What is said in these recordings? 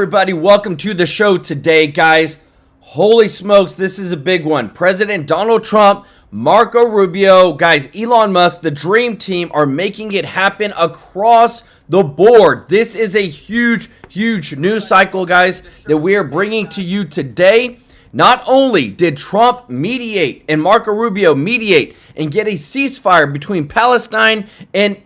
everybody? Welcome to the show today, guys. Holy smokes, this is a big one. President Donald Trump, Marco Rubio, guys, Elon Musk, the dream team are making it happen across the board. This is a huge news cycle, guys, that we are bringing to you today. Not only did Trump mediate and Marco Rubio mediate and get a ceasefire between Palestine and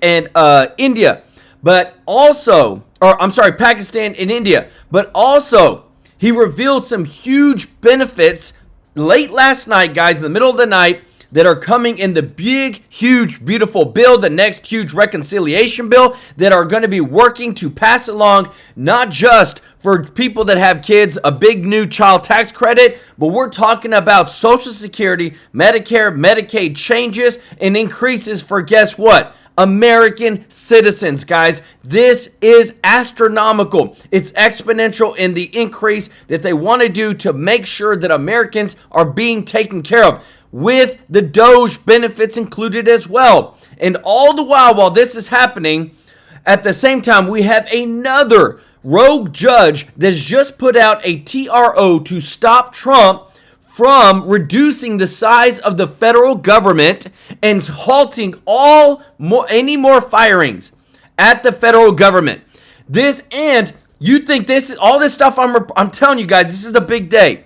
India, but also, Pakistan and India, but also he revealed some huge benefits late last night, guys, in the middle of the night, that are coming in the big, huge, beautiful bill, the next huge reconciliation bill that are going to be working to pass along, not just for people that have kids, a big new child tax credit, but we're talking about Social Security, Medicare, Medicaid changes and increases for, guess what? American citizens, guys. This is astronomical. It's exponential in the increase that they want to do to make sure that Americans are being taken care of, with the Doge benefits included as well. And all the while this is happening, at the same time, we have another rogue judge that's just put out a TRO to stop Trump from reducing the size of the federal government and halting any more firings at the federal government. You think this is all this stuff? I'm telling you guys, this is a big day.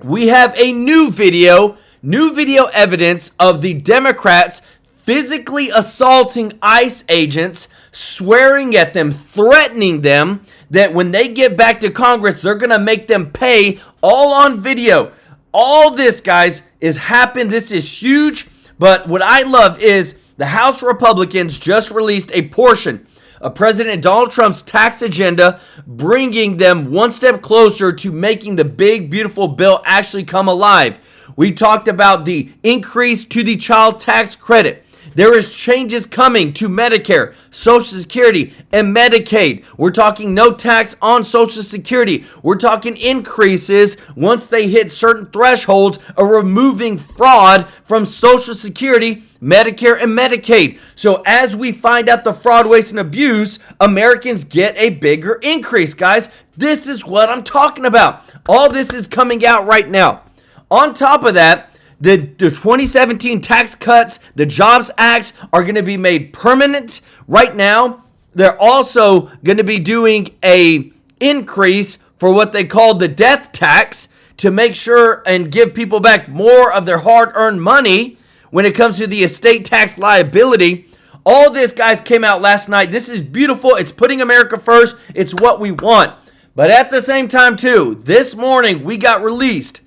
We have a new video evidence of the Democrats physically assaulting ICE agents, swearing at them, threatening them that when they get back to Congress, they're going to make them pay, all on video. All this, guys, is happened. This is huge. But what I love is the House Republicans just released a portion of President Donald Trump's tax agenda, bringing them one step closer to making the big, beautiful bill actually come alive. We talked about the increase to the child tax credit. There is changes coming to Medicare, Social Security, and Medicaid. We're talking no tax on Social Security. We're talking increases once they hit certain thresholds of removing fraud from Social Security, Medicare, and Medicaid. So as we find out the fraud, waste, and abuse, Americans get a bigger increase, guys. This is what I'm talking about. All this is coming out right now. On top of that, the 2017 tax cuts, the Jobs Acts are going to be made permanent. Right now, they're also going to be doing a increase for what they call the death tax to make sure and give people back more of their hard-earned money when it comes to the estate tax liability. All this, guys, came out last night. This is beautiful. It's putting America first. It's what we want. But at the same time, too, this morning we got released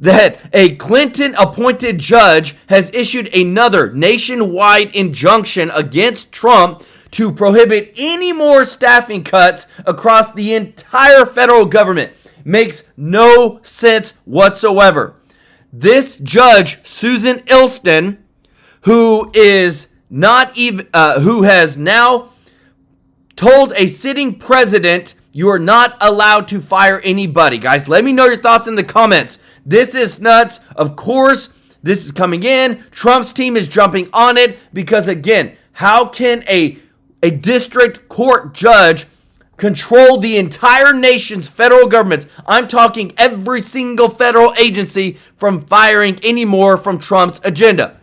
that a Clinton-appointed judge has issued another nationwide injunction against Trump to prohibit any more staffing cuts across the entire federal government. Makes no sense whatsoever. This judge, Susan Ilston, who has now told a sitting president, you are not allowed to fire anybody. Guys, let me know your thoughts in the comments. This is nuts. Of course, this is coming in. Trump's team is jumping on it because, again, how can a district court judge control the entire nation's federal governments? I'm talking every single federal agency from firing any more from Trump's agenda.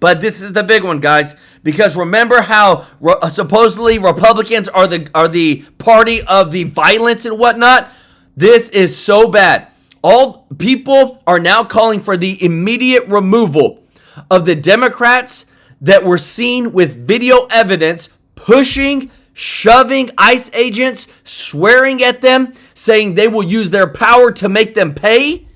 But this is the big one, guys, because remember how supposedly Republicans are the party of the violence and whatnot? This is so bad. All people are now calling for the immediate removal of the Democrats that were seen with video evidence pushing, shoving ICE agents, swearing at them, saying they will use their power to make them pay.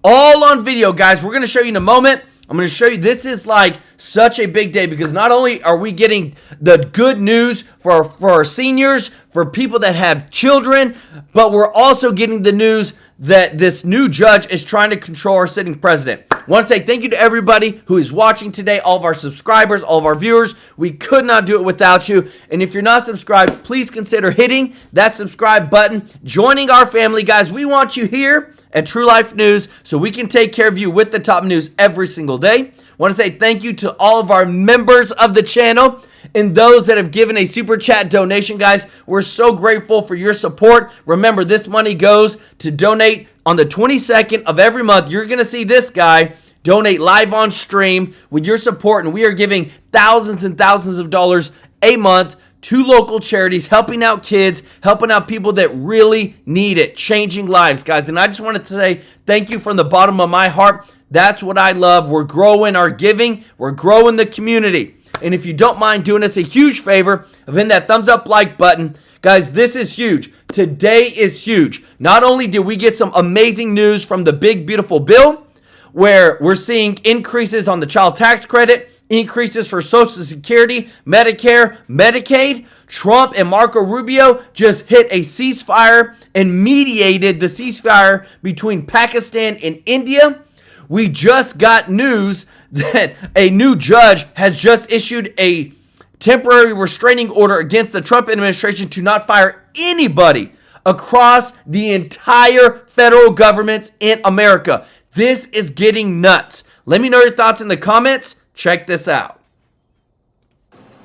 All on video, guys. We're going to show you in a moment. I'm going to show you, this is like such a big day because not only are we getting the good news for our seniors, for people that have children, but we're also getting the news that this new judge is trying to control our sitting president. I want to say thank you to everybody who is watching today, all of our subscribers, all of our viewers. We could not do it without you. And if you're not subscribed, please consider hitting that subscribe button, joining our family, guys. We want you here at TrueLife News so we can take care of you with the top news every single day. I want to say thank you to all of our members of the channel. and those that have given a super chat donation, guys. We're so grateful for your support. Remember, this money goes to donate on the 22nd of every month. You're going to see this guy donate live on stream with your support, and we are giving thousands and thousands of dollars a month to local charities, helping out kids, helping out people that really need it, changing lives, guys. And I just wanted to say thank you from the bottom of my heart. That's what I love. We're growing our giving. We're growing the community. And if you don't mind doing us a huge favor of hitting that thumbs up like button, guys, this is huge. Today is huge. Not only did we get some amazing news from the big, beautiful bill, where we're seeing increases on the child tax credit, increases for Social Security, Medicare, Medicaid. Trump and Marco Rubio just hit a ceasefire and mediated the ceasefire between Pakistan and India. We just got news that a new judge has just issued a temporary restraining order against the Trump administration to not fire anybody across the entire federal governments in America. This is getting nuts. Let me know your thoughts in the comments. Check this out.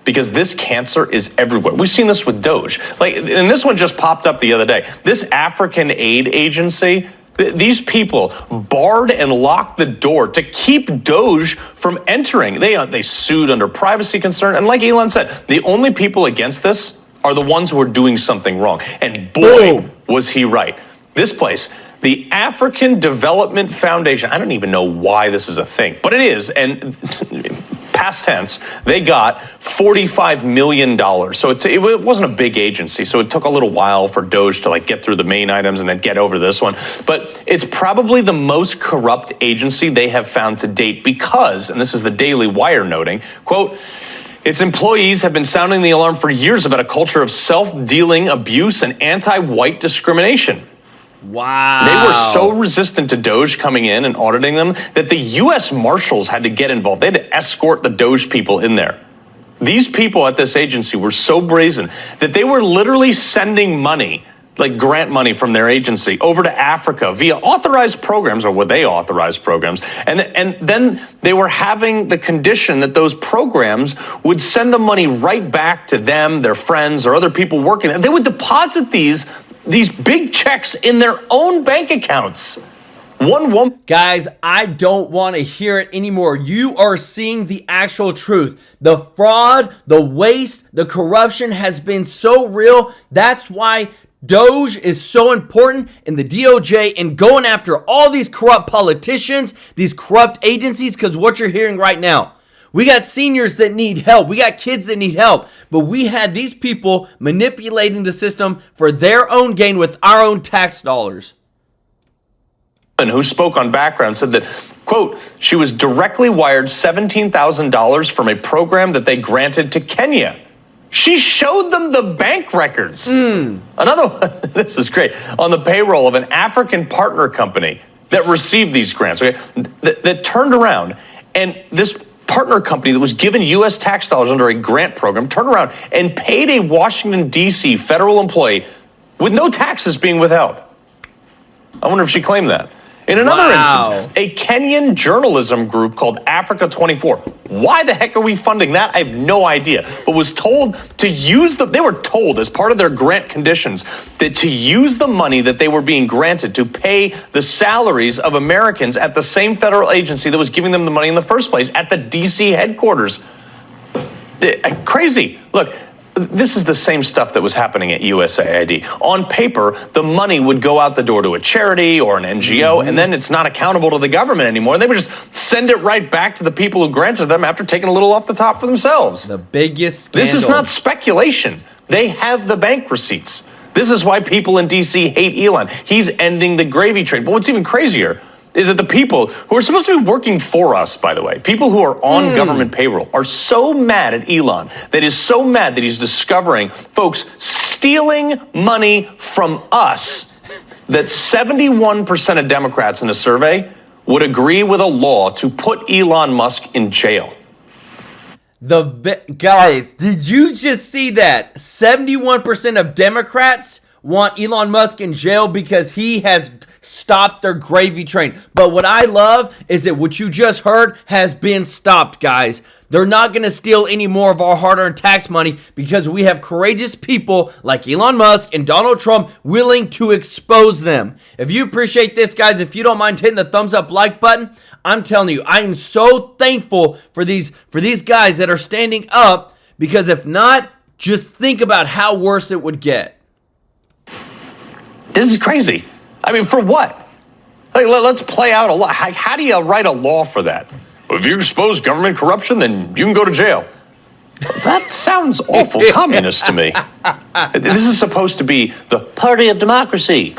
Because this cancer is everywhere. We've seen this with Doge. And this one just popped up the other day. This African aid agency, these people barred and locked the door to keep Doge from entering. They sued under privacy concern. And like Elon said, the only people against this are the ones who are doing something wrong. And boy, was he right. This place, the African Development Foundation, I don't even know why this is a thing, but it is, and past tense, they got $45 million. So it wasn't a big agency, so it took a little while for Doge to get through the main items and then get over this one. But it's probably the most corrupt agency they have found to date because, and this is the Daily Wire noting, quote, its employees have been sounding the alarm for years about a culture of self-dealing abuse and anti-white discrimination. Wow. They were so resistant to Doge coming in and auditing them that the U.S. Marshals had to get involved. They had to escort the Doge people in there. These people at this agency were so brazen that they were literally sending money, like grant money from their agency, over to Africa via authorized programs, or what they authorized programs. And then they were having the condition that those programs would send the money right back to them, their friends, or other people working there. They would deposit these big checks in their own bank accounts. Guys, I don't want to hear it anymore. You are seeing the actual truth. The fraud, the waste, the corruption has been so real. That's why Doge is so important in the DOJ and going after all these corrupt politicians, these corrupt agencies, because what you're hearing right now, we got seniors that need help. We got kids that need help. But we had these people manipulating the system for their own gain with our own tax dollars. Who spoke on background said that, quote, she was directly wired $17,000 from a program that they granted to Kenya. She showed them the bank records. Another one, this is great, on the payroll of an African partner company that received these grants, okay, that turned around, and this partner company that was given U.S. tax dollars under a grant program turned around and paid a Washington, D.C. federal employee with no taxes being withheld. I wonder if she claimed that. In another instance, a Kenyan journalism group called Africa 24. Why the heck are we funding that? I have no idea. But was told to use they were told as part of their grant conditions that to use the money that they were being granted to pay the salaries of Americans at the same federal agency that was giving them the money in the first place, at the DC headquarters. Crazy. Look, this is the same stuff that was happening at USAID. On paper, the money would go out the door to a charity or an NGO, and then it's not accountable to the government anymore. They would just send it right back to the people who granted them after taking a little off the top for themselves. The biggest scandal. This is not speculation. They have the bank receipts. This is why people in D.C. hate Elon. He's ending the gravy train. But what's even crazier is that the people who are supposed to be working for us, by the way, people who are on government payroll, are so mad at Elon, that is so mad that he's discovering folks stealing money from us, that 71% of Democrats in a survey would agree with a law to put Elon Musk in jail. Guys, did you just see that? 71% of Democrats want Elon Musk in jail because he has stop their gravy train. But what I love is that what you just heard has been stopped, guys. They're not going to steal any more of our hard-earned tax money because we have courageous people like Elon Musk and Donald Trump willing to expose them. If you appreciate this, guys, if you don't mind hitting the thumbs up like button, I'm telling you, I am so thankful for these guys that are standing up, because if not, just think about how worse it would get. This is crazy. I mean, for what? Like, let's play out a law. How do you write a law for that? If you expose government corruption, then you can go to jail. That sounds awful communist to me. This is supposed to be the party of democracy.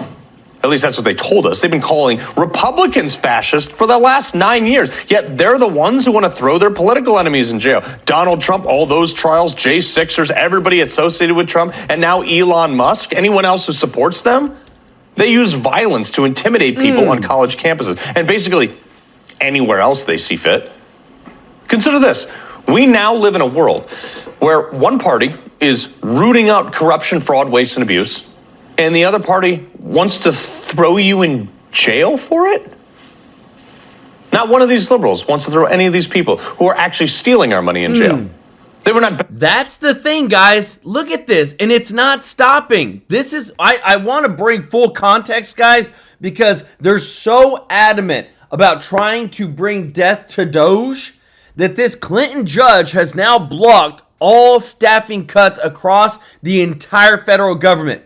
At least that's what they told us. They've been calling Republicans fascist for the last 9 years. Yet they're the ones who want to throw their political enemies in jail. Donald Trump, all those trials, J6ers, everybody associated with Trump, and now Elon Musk, anyone else who supports them. They use violence to intimidate people on college campuses and basically anywhere else they see fit. Consider this. We now live in a world where one party is rooting out corruption, fraud, waste, and abuse, and the other party wants to throw you in jail for it? Not one of these liberals wants to throw any of these people who are actually stealing our money in jail. They were not. That's the thing, guys. Look at this, and it's not stopping. This is, I want to bring full context, guys, because they're so adamant about trying to bring death to Doge that this Clinton judge has now blocked all staffing cuts across the entire federal government.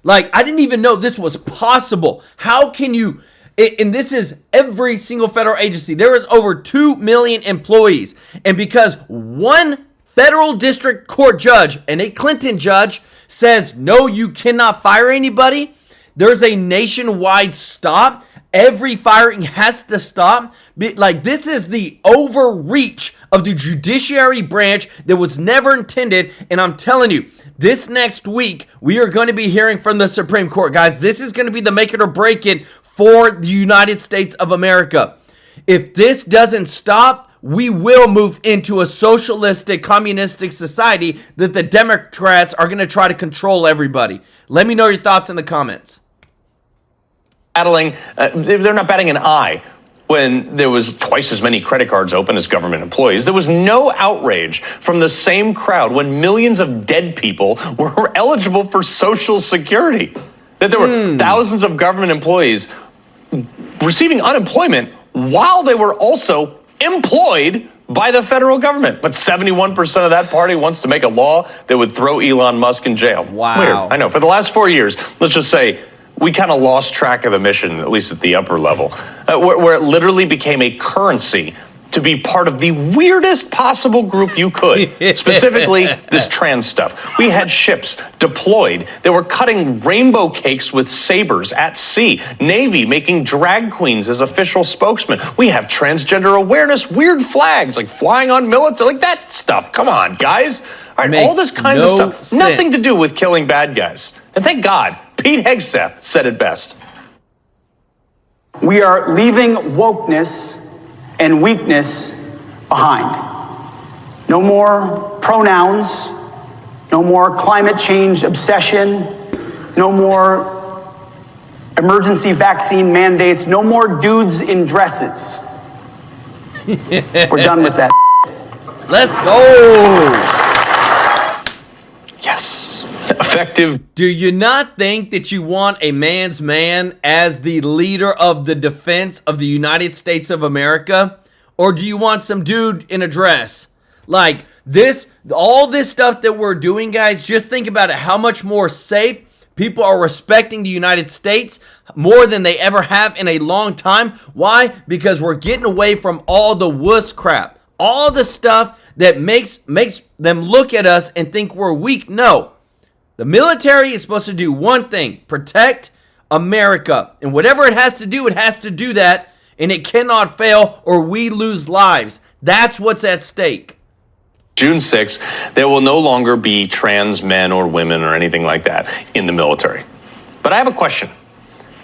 Like, I didn't even know this was possible. How can you, and this is every single federal agency. There is over 2 million employees. And because one federal district court judge and a Clinton judge says, no, you cannot fire anybody, there's a nationwide stop. Every firing has to stop. Like, this is the overreach of the judiciary branch that was never intended. And I'm telling you, this next week, we are going to be hearing from the Supreme Court. Guys, this is going to be the make it or break it for the United States of America. If this doesn't stop, we will move into a socialistic, communistic society that the Democrats are going to try to control everybody. Let me know your thoughts in the comments. They're not batting an eye when there was twice as many credit cards open as government employees. There was no outrage from the same crowd when millions of dead people were eligible for Social Security. That there were thousands of government employees receiving unemployment while they were also employed by the federal government. But 71% of that party wants to make a law that would throw Elon Musk in jail. Wow. Weird. I know. For the last 4 years, let's just say, we kind of lost track of the mission, at least at the upper level, where it literally became a currency to be part of the weirdest possible group you could, specifically this trans stuff. We had ships deployed. They were cutting rainbow cakes with sabers at sea. Navy making drag queens as official spokesmen. We have transgender awareness, weird flags, like flying on military, like that stuff. Come on, guys. All right, all this kind of stuff. Sense. Nothing to do with killing bad guys. And thank God, Pete Hegseth said it best. We are leaving wokeness and weakness behind. No more pronouns, no more climate change obsession, no more emergency vaccine mandates, no more dudes in dresses. We're done with that. Let's go. Yes. Effective. Do you not think that you want a man's man as the leader of the defense of the United States of America? Or do you want some dude in a dress? Like this, all this stuff that we're doing, guys, just think about it. How much more safe people are respecting the United States more than they ever have in a long time. Why? Because we're getting away from all the wuss crap. All the stuff that makes them look at us and think we're weak. No. The military is supposed to do one thing, protect America. And whatever it has to do that, and it cannot fail or we lose lives. That's what's at stake. June 6th, there will no longer be trans men or women or anything like that in the military. But I have a question.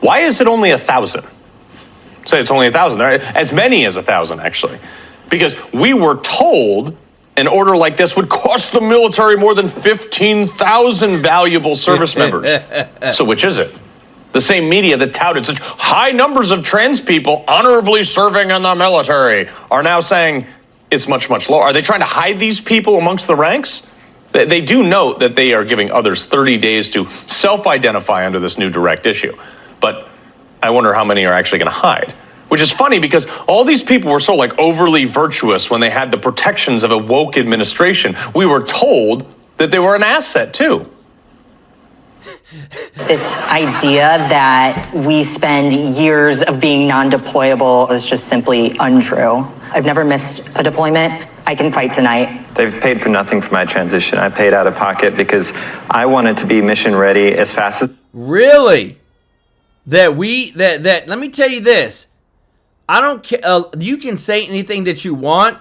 Why is it only 1,000? Say it's only 1,000, as many as 1,000 actually. Because we were told an order like this would cost the military more than 15,000 valuable service members. So which is it? The same media that touted such high numbers of trans people honorably serving in the military are now saying it's much, much lower. Are they trying to hide these people amongst the ranks? They do note that they are giving others 30 days to self-identify under this new direct issue. But I wonder how many are actually going to hide. Which is funny because all these people were so overly virtuous when they had the protections of a woke administration. We were told that they were an asset too. This idea that we spend years of being non-deployable is just simply untrue. I've never missed a deployment. I can fight tonight. They've paid for nothing for my transition. I paid out of pocket because I wanted to be mission ready as fast as... Really? Let me tell you this. I don't care. You can say anything that you want,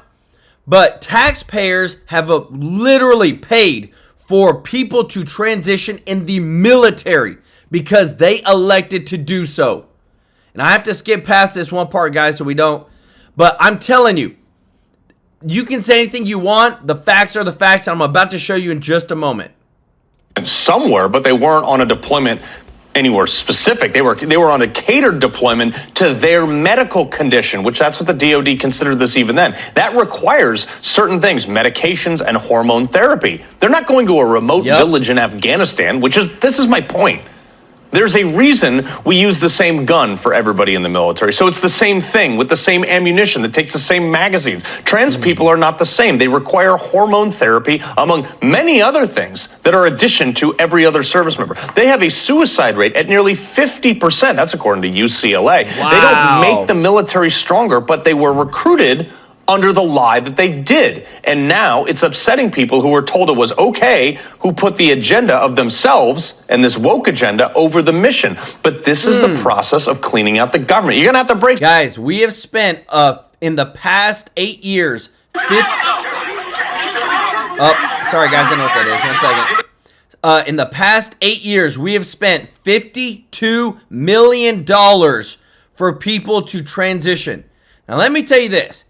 but taxpayers have literally paid for people to transition in the military because they elected to do so. And I have to skip past this one part, guys, so we don't. But I'm telling you, you can say anything you want. The facts are the facts, and I'm about to show you in just a moment. Somewhere, but they weren't on a deployment anywhere specific. They were on a catered deployment to their medical condition, which that's what the DOD considered this even then. That requires certain things, medications and hormone therapy. They're not going to a remote village in Afghanistan, this is my point. There's a reason we use the same gun for everybody in the military. So it's the same thing with the same ammunition that takes the same magazines. Trans people are not the same. They require hormone therapy, among many other things that are addition to every other service member. They have a suicide rate at nearly 50%. That's according to UCLA. Wow. They don't make the military stronger, but they were recruited under the lie that they did. And now it's upsetting people who were told it was okay, who put the agenda of themselves and this woke agenda over the mission. But this is the process of cleaning out the government. You're going to have to break. Guys, we have spent, in the past 8 years, sorry guys, I know what that is. 1 second. In the past 8 years, we have spent $52 million for people to transition. Now, let me tell you this.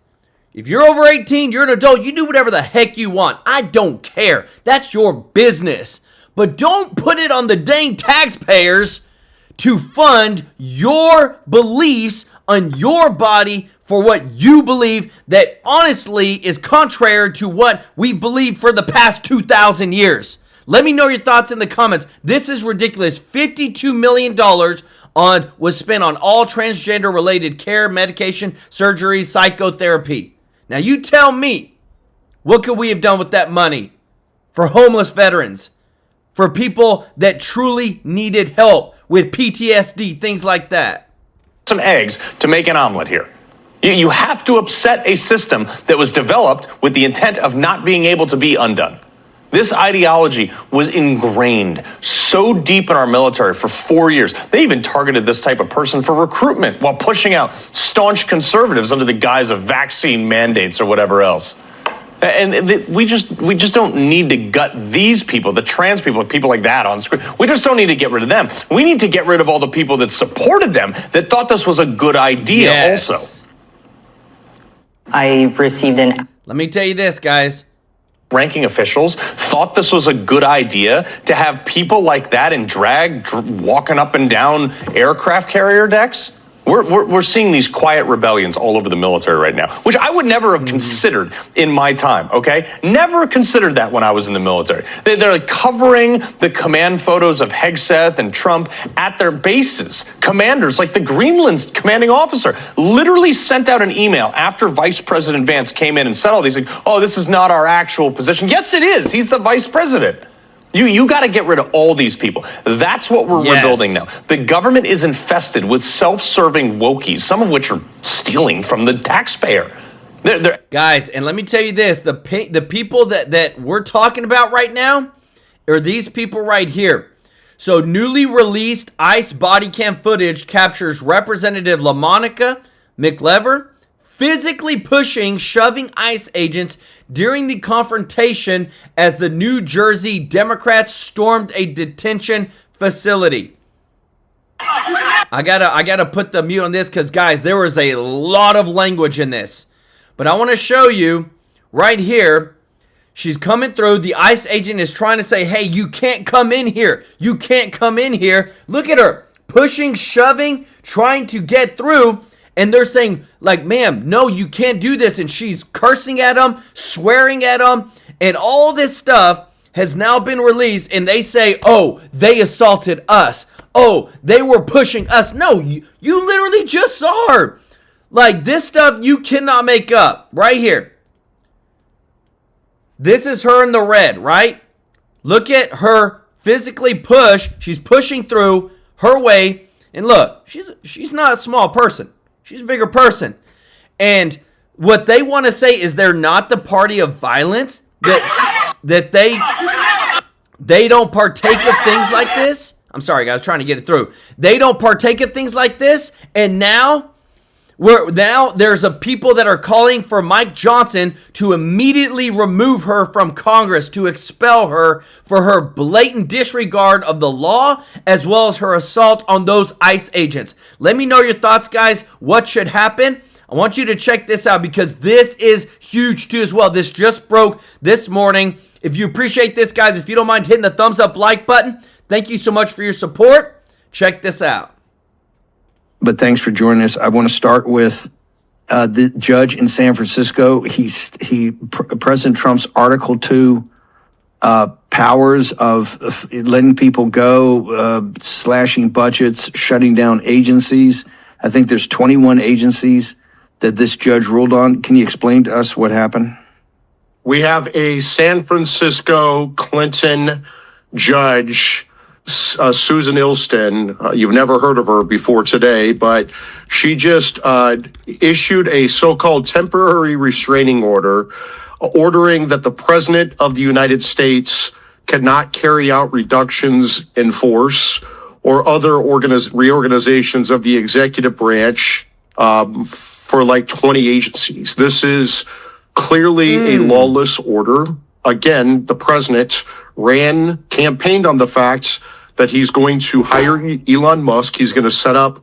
If you're over 18, you're an adult, you do whatever the heck you want. I don't care. That's your business. But don't put it on the dang taxpayers to fund your beliefs on your body for what you believe that honestly is contrary to what we believe for the past 2,000 years. Let me know your thoughts in the comments. This is ridiculous. $52 million was spent on all transgender related care, medication, surgery, psychotherapy. Now you tell me, what could we have done with that money for homeless veterans, for people that truly needed help with PTSD, things like that? Some eggs to make an omelet here. You have to upset a system that was developed with the intent of not being able to be undone. This ideology was ingrained so deep in our military for 4 years. They even targeted this type of person for recruitment while pushing out staunch conservatives under the guise of vaccine mandates or whatever else. And we just don't need to gut these people, the trans people like that on screen. We just don't need to get rid of them. We need to get rid of all the people that supported them, that thought this was a good idea also. I received Let me tell you this, guys. Ranking officials thought this was a good idea to have people like that in drag walking up and down aircraft carrier decks. We're seeing these quiet rebellions all over the military right now, which I would never have considered in my time, okay? Never considered that when I was in the military. They're like covering the command photos of Hegseth and Trump at their bases. Commanders, like the Greenland's commanding officer, literally sent out an email after Vice President Vance came in and said all these things. Oh, this is not our actual position. Yes, it is. He's the vice president. You got to get rid of all these people. That's what we're rebuilding now. The government is infested with self-serving wokies, some of which are stealing from the taxpayer. Guys, and let me tell you this, the people that we're talking about right now are these people right here. So newly released ICE body cam footage captures Representative LaMonica McLever physically pushing, shoving ICE agents during the confrontation as the New Jersey Democrats stormed a detention facility. I gotta put the mute on this because, guys, there was a lot of language in this. But I want to show you right here. She's coming through. The ICE agent is trying to say, hey, you can't come in here. You can't come in here. Look at her pushing, shoving, trying to get through. And they're saying, like, ma'am, no, you can't do this. And she's cursing at them, swearing at them, and all this stuff has now been released. And they say, oh, they assaulted us. Oh, they were pushing us. No, you literally just saw her. Like, this stuff you cannot make up. Right here. This is her in the red, right? Look at her physically push. She's pushing through her way. And look, she's not a small person. She's a bigger person. And what they want to say is they're not the party of violence. That they don't partake of things like this. I'm sorry, guys, trying to get it through. They don't partake of things like this. And now there's a people that are calling for Mike Johnson to immediately remove her from Congress, to expel her for her blatant disregard of the law, as well as her assault on those ICE agents. Let me know your thoughts, guys. What should happen? I want you to check this out because this is huge too as well. This just broke this morning. If you appreciate this, guys, if you don't mind hitting the thumbs up like button, thank you so much for your support. Check this out. But thanks for joining us. I want to start with the judge in San Francisco. President Trump's Article 2 powers of letting people go, slashing budgets, shutting down agencies. I think there's 21 agencies that this judge ruled on. Can you explain to us what happened? We have a San Francisco Clinton judge, Susan Ilston. You've never heard of her before today, but she just issued a so-called temporary restraining order, ordering that the President of the United States cannot carry out reductions in force or other reorganizations of the executive branch for like 20 agencies. This is clearly a lawless order. Again, the president campaigned on the fact that he's going to hire Elon Musk. He's going to set up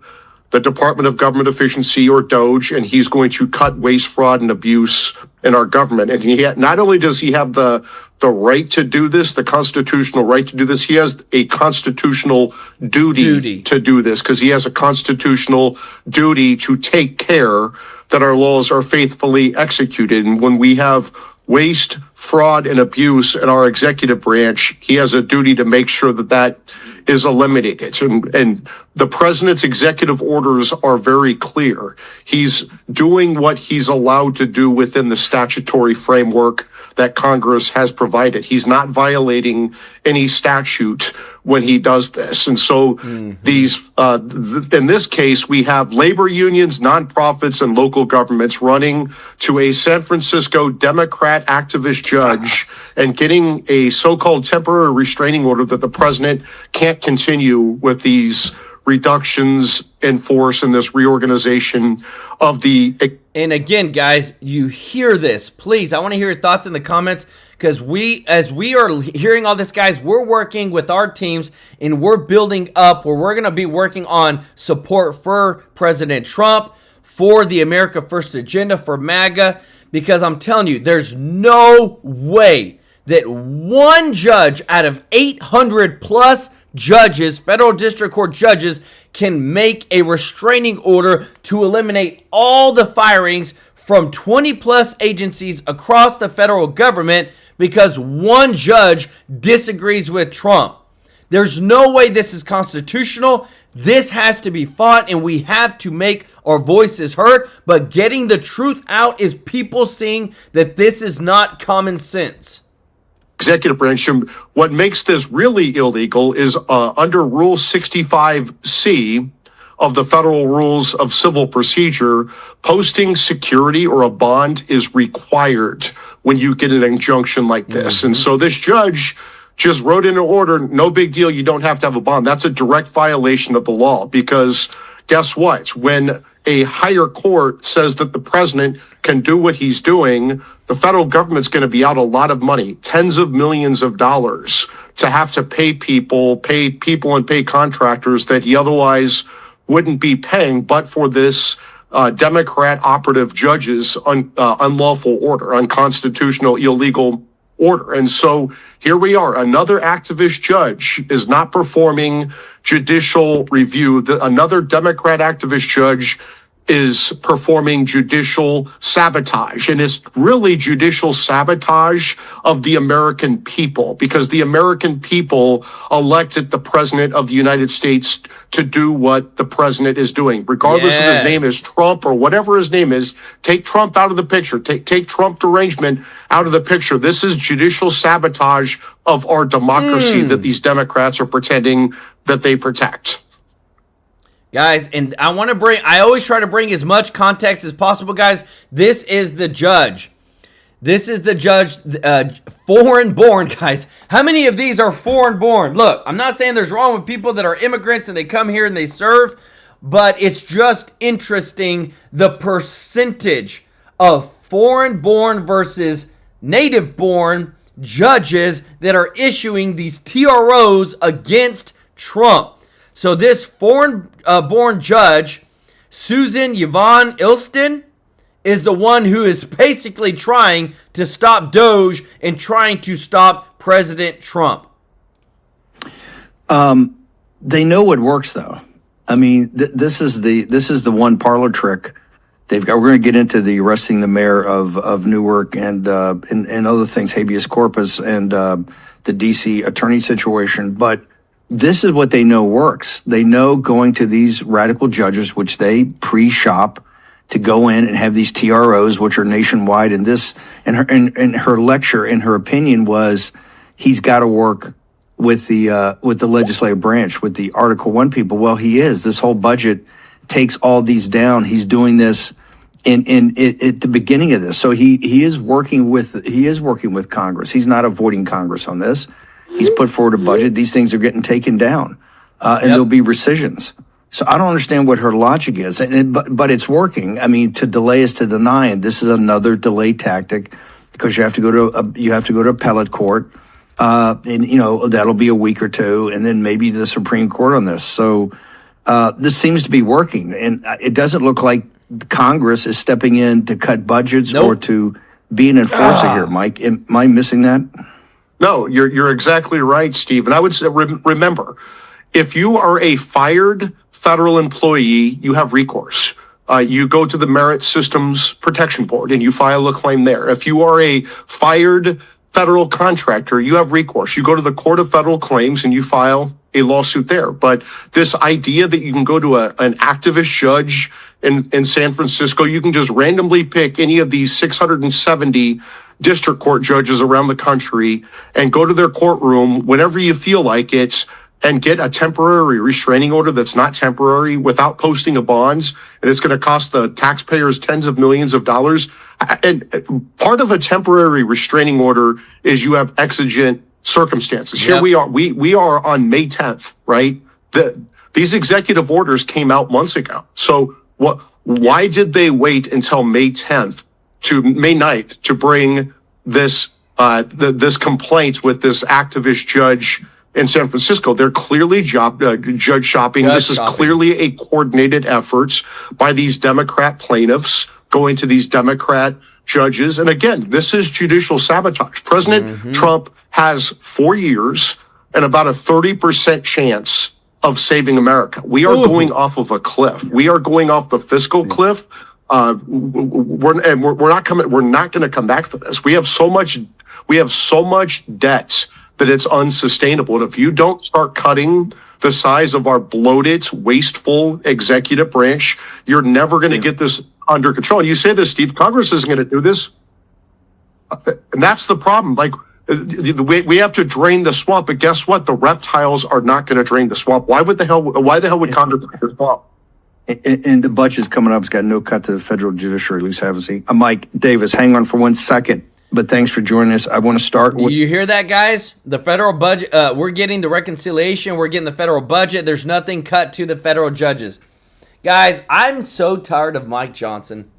the Department of Government Efficiency, or DOGE, and he's going to cut waste, fraud, and abuse in our government. And not only does he have the right to do this, the constitutional right to do this, he has a constitutional duty to do this, because he has a constitutional duty to take care that our laws are faithfully executed. And when we have waste, fraud, and abuse in our executive branch, he has a duty to make sure that that is eliminated. And the president's executive orders are very clear. He's doing what he's allowed to do within the statutory framework that Congress has provided. He's not violating any statute when he does this. And so these, in this case, we have labor unions, nonprofits, and local governments running to a San Francisco Democrat activist judge and getting a so-called temporary restraining order that the president can't continue with these reductions in force and this reorganization of the... And again, guys, you hear this. Please, I want to hear your thoughts in the comments, because as we are hearing all this, guys, we're working with our teams and we're building up where we're going to be working on support for President Trump, for the America First agenda, for MAGA, because I'm telling you, there's no way that one judge out of 800 plus judges, federal district court judges, can make a restraining order to eliminate all the firings from 20 plus agencies across the federal government because one judge disagrees with Trump. There's no way this is constitutional. This has to be fought, and we have to make our voices heard. But getting the truth out is people seeing that this is not common sense. Executive branch. What makes this really illegal is under Rule 65C of the Federal Rules of Civil Procedure, posting security or a bond is required when you get an injunction like this. And so this judge just wrote in an order, no big deal, you don't have to have a bond. That's a direct violation of the law, because guess what? When a higher court says that the president can do what he's doing, the federal government's going to be out a lot of money, tens of millions of dollars, to have to pay people and pay contractors that he otherwise wouldn't be paying, but for this Democrat operative judge's unlawful order, unconstitutional, illegal order. And so here we are. Another activist judge is not performing judicial review. Another Democrat activist judge is performing judicial sabotage. And it's really judicial sabotage of the American people, because the American people elected the president of the United States to do what the president is doing. Regardless if his name is Trump or whatever his name is, take Trump out of the picture. Take Trump derangement out of the picture. This is judicial sabotage of our democracy that these Democrats are pretending that they protect. Guys, and I always try to bring as much context as possible, guys. This is the judge. This is the judge, foreign-born, guys. How many of these are foreign-born? Look, I'm not saying there's wrong with people that are immigrants and they come here and they serve, but it's just interesting the percentage of foreign-born versus native-born judges that are issuing these TROs against Trump. So this foreign-born judge, Susan Yvonne Ilston, is the one who is basically trying to stop Doge and trying to stop President Trump. They know what works, though. I mean, this is the one parlor trick they've got. We're going to get into the arresting the mayor of Newark and other things, habeas corpus, and the DC attorney situation, but this is what they know works. They know going to these radical judges, which they pre-shop to go in and have these TROs, which are nationwide. And this, and her lecture, in her opinion, was he's got to work with the legislative branch, with the Article 1 people. Well, he is. This whole budget takes all these down. He's doing this at the beginning of this. So he is working with Congress. He's not avoiding Congress on this. He's put forward a budget. These things are getting taken down, and there'll be rescissions. So I don't understand what her logic is, but it's working. I mean, to delay is to deny, and this is another delay tactic because you have to go to appellate court, and that'll be a week or two, and then maybe the Supreme Court on this. So this seems to be working, and it doesn't look like Congress is stepping in to cut budgets or to be an enforcer here. Mike, am I missing that? No, you're exactly right, Steve. And I would say, remember, if you are a fired federal employee, you have recourse. You go to the Merit Systems Protection Board and you file a claim there. If you are a fired federal contractor, you have recourse. You go to the Court of Federal Claims and you file a lawsuit there. But this idea that you can go to an activist judge in San Francisco, you can just randomly pick any of these 670 district court judges around the country and go to their courtroom whenever you feel like it and get a temporary restraining order that's not temporary without posting a bonds, and it's going to cost the taxpayers tens of millions of dollars. And part of a temporary restraining order is you have exigent circumstances. Here we are. We are on May 10th, right? These executive orders came out months ago. So why did they wait until May 10th to May 9th to bring this this complaint with this activist judge in San Francisco? They're clearly judge shopping. This is clearly a coordinated effort by these Democrat plaintiffs going to these Democrat judges. And again, this is judicial sabotage. President Trump has 4 years and about a 30% chance of saving America. We are going off of a cliff. We are going off the fiscal cliff. We're not going to come back for this. We have so much debt that it's unsustainable. And if you don't start cutting the size of our bloated, wasteful executive branch, you're never going to get this under control. And you say this, Steve, Congress isn't going to do this. And that's the problem. Like, we have to drain the swamp, but guess what? The reptiles are not going to drain the swamp. Why the hell would Congress drain the swamp? And the budget's coming up. It's got no cut to the federal judiciary, at least haven't seen. Mike Davis, hang on for 1 second. But thanks for joining us. I want to start with... You hear that, guys? The federal budget, we're getting the reconciliation. We're getting the federal budget. There's nothing cut to the federal judges. Guys, I'm so tired of Mike Johnson.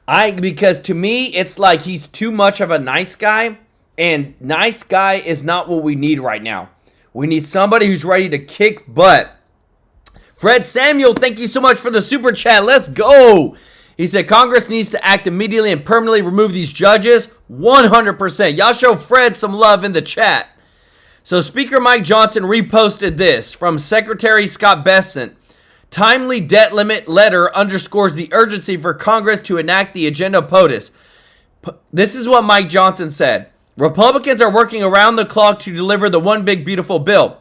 Because to me, it's like he's too much of a nice guy. And nice guy is not what we need right now. We need somebody who's ready to kick butt. Fred Samuel, thank you so much for the super chat. Let's go. He said Congress needs to act immediately and permanently remove these judges. 100%. Y'all show Fred some love in the chat. So Speaker Mike Johnson reposted this from Secretary Scott Bessent. Timely debt limit letter underscores the urgency for Congress to enact the agenda POTUS. This is what Mike Johnson said. Republicans are working around the clock to deliver the one big beautiful bill.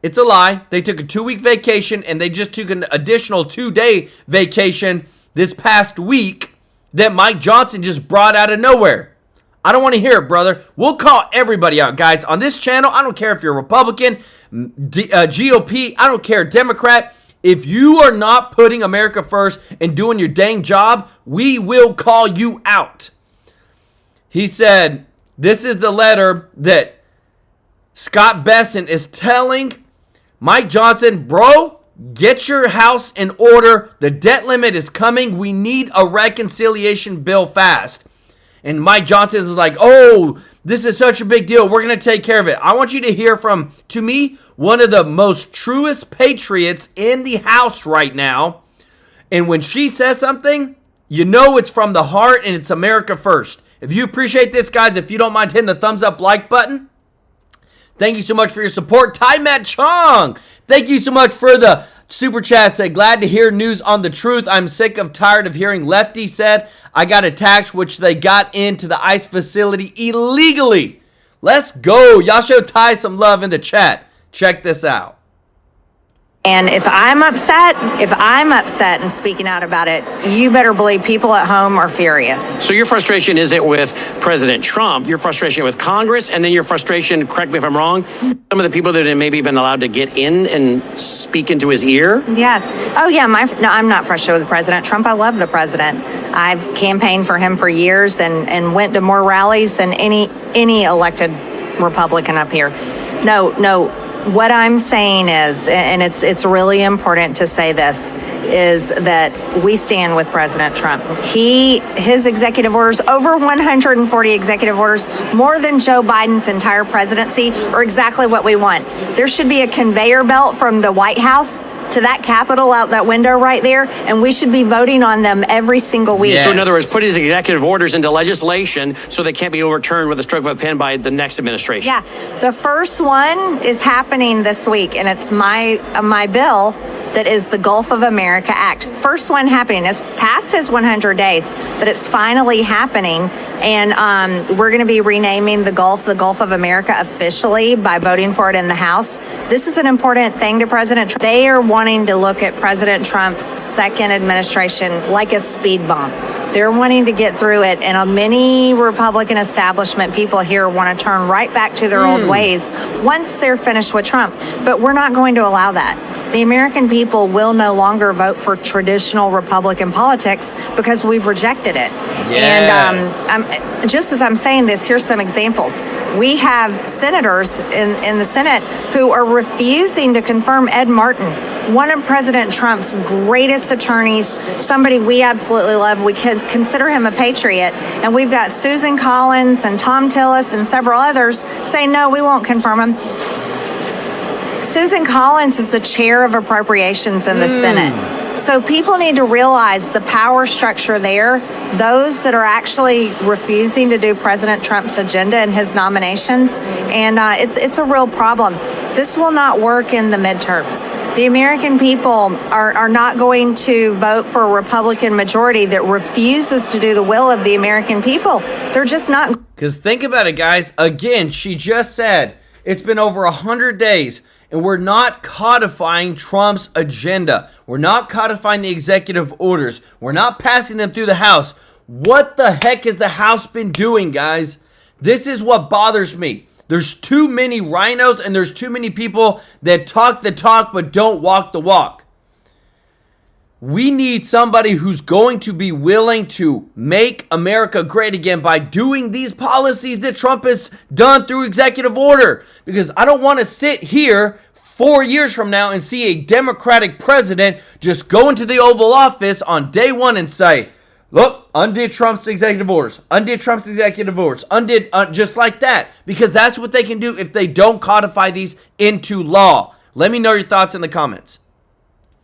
It's a lie. They took a 2-week vacation and they just took an additional 2-day vacation this past week that Mike Johnson just brought out of nowhere. I don't want to hear it, brother. We'll call everybody out, guys. On this channel, I don't care if you're Republican, GOP, I don't care, Democrat. If you are not putting America first and doing your dang job, we will call you out. He said, this is the letter that Scott Bessent is telling Mike Johnson, bro, get your house in order. The debt limit is coming. We need a reconciliation bill fast. And Mike Johnson is like, oh, this is such a big deal. We're going to take care of it. I want you to hear from, to me, one of the most truest patriots in the house right now. And when she says something, you know it's from the heart and it's America first. If you appreciate this, guys, if you don't mind hitting the thumbs up like button, thank you so much for your support. Ty Matt Chong, thank you so much for the super chat. Said, glad to hear news on the truth. I'm sick of tired of hearing Lefty said I got attacked, which they got into the ICE facility illegally. Let's go. Y'all show Ty some love in the chat. Check this out. And if I'm upset and speaking out about it, you better believe people at home are furious. So your frustration isn't with President Trump, your frustration with Congress, and then your frustration, correct me if I'm wrong, some of the people that have maybe been allowed to get in and speak into his ear? Yes. Oh, yeah. No, I'm not frustrated with President Trump. I love the president. I've campaigned for him for years and went to more rallies than any elected Republican up here. No. What I'm saying is, and it's really important to say this, is that we stand with President Trump. His executive orders, over 140 executive orders, more than Joe Biden's entire presidency, are exactly what we want. There should be a conveyor belt from the White House to that Capitol out that window right there, and we should be voting on them every single week. Yes. So in other words, put his executive orders into legislation so they can't be overturned with a stroke of a pen by the next administration. Yeah, the first one is happening this week, and it's my bill that is the Gulf of America Act. First one happening. It's past his 100 days, but it's finally happening. And we're going to be renaming the Gulf of America officially by voting for it in the House. This is an important thing to President Trump. They are wanting to look at President Trump's second administration like a speed bump. They're wanting to get through it, and many Republican establishment people here want to turn right back to their old ways once they're finished with Trump. But we're not going to allow that. The American people will no longer vote for traditional Republican politics because we've rejected it. Yes. And just as I'm saying this, here's some examples. We have senators in the Senate who are refusing to confirm Ed Martin, one of President Trump's greatest attorneys, somebody we absolutely love. We can consider him a patriot. And we've got Susan Collins and Tom Tillis and several others saying, no, we won't confirm him. Susan Collins is the chair of appropriations in the Senate. So people need to realize the power structure there. Those that are actually refusing to do President Trump's agenda and his nominations. And it's a real problem. This will not work in the midterms. The American people are not going to vote for a Republican majority that refuses to do the will of the American people. They're just not. Because think about it, guys. Again, she just said it's been over 100 days. And we're not codifying Trump's agenda. We're not codifying the executive orders. We're not passing them through the House. What the heck has the House been doing, guys? This is what bothers me. There's too many rhinos and there's too many people that talk the talk but don't walk the walk. We need somebody who's going to be willing to make America great again by doing these policies that Trump has done through executive order. Because I don't want to sit here 4 years from now and see a Democratic president just go into the Oval Office on day one and say, look, undid Trump's executive orders, just like that. Because that's what they can do if they don't codify these into law. Let me know your thoughts in the comments.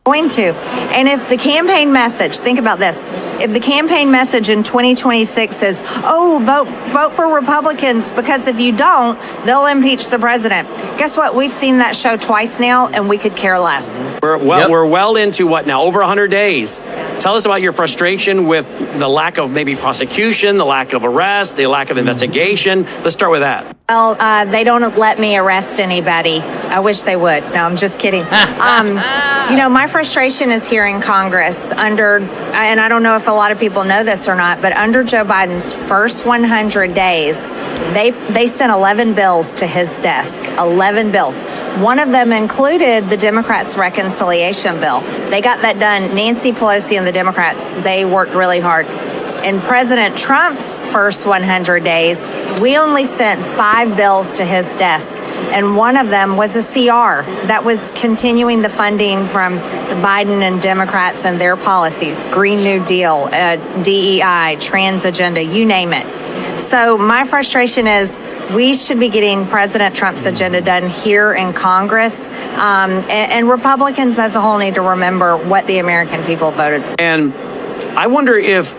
Going to. And if the campaign message, think about this, If the campaign message in 2026 is, oh, vote for Republicans, because if you don't, they'll impeach the president. Guess what? We've seen that show twice now, and we could care less. We're well into what now? Over 100 days. Tell us about your frustration with the lack of maybe prosecution, the lack of arrest, the lack of investigation. Let's start with that. Well, they don't let me arrest anybody. I wish they would. No, I'm just kidding. My frustration is here in Congress under, and I don't know if a lot of people know this or not, but under Joe Biden's first 100 days, they sent 11 bills to his desk. 11 bills. One of them included the Democrats' reconciliation bill. They got that done. Nancy Pelosi and the Democrats, they worked really hard. In President Trump's first 100 days, we only sent 5 bills to his desk, and one of them was a CR that was continuing the funding from the Biden and Democrats and their policies, Green New Deal, DEI, trans agenda, you name it. So my frustration is we should be getting President Trump's agenda done here in Congress, and Republicans as a whole need to remember what the American people voted for. And I wonder if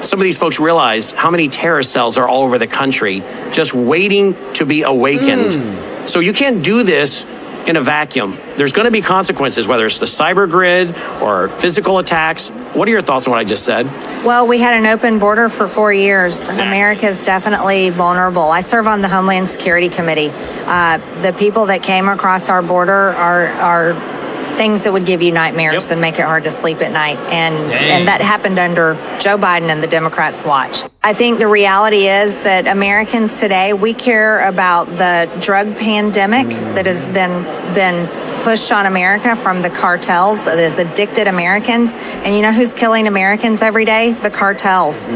some of these folks realize how many terror cells are all over the country just waiting to be awakened. So you can't do this in a vacuum. There's going to be consequences, whether it's the cyber grid or physical attacks. What are your thoughts on what I just said? Well, we had an open border for 4 years. America is definitely vulnerable. I serve on the Homeland Security Committee. The people that came across our border are things that would give you nightmares and make it hard to sleep at night. And that happened under Joe Biden and the Democrats' watch. I think the reality is that Americans today, we care about the drug pandemic that has been pushed on America from the cartels that has addicted Americans. And you know who's killing Americans every day? The cartels.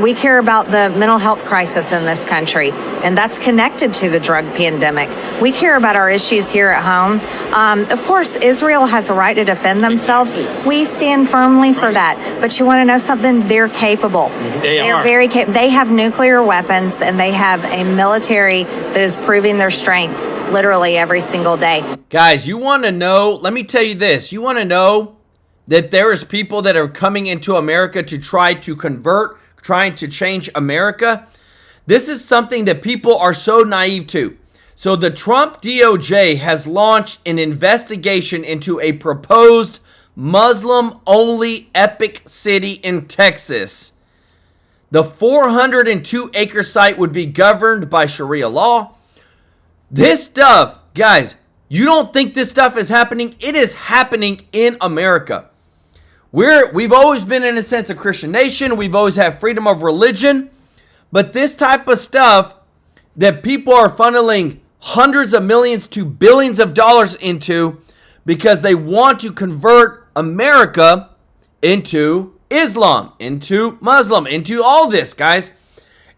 We care about the mental health crisis in this country, and that's connected to the drug pandemic. We care about our issues here at home. Of course, Israel has a right to defend themselves. We stand firmly for that. But you want to know something? They're capable. They're very capable. They have nuclear weapons, and they have a military that is proving their strength literally every single day. Guys, you want to know, let me tell you this. You want to know that there is people that are coming into America to try to convert, trying to change America? This is something that people are so naive to. So the Trump DOJ has launched an investigation into a proposed Muslim-only Epoch city in Texas. The 402-acre site would be governed by Sharia law. This stuff, guys, you don't think this stuff is happening? It is happening in America. We've always been, in a sense, a Christian nation. We've always had freedom of religion. But this type of stuff that people are funneling hundreds of millions to billions of dollars into because they want to convert America into Islam, into Muslim, into all this, guys.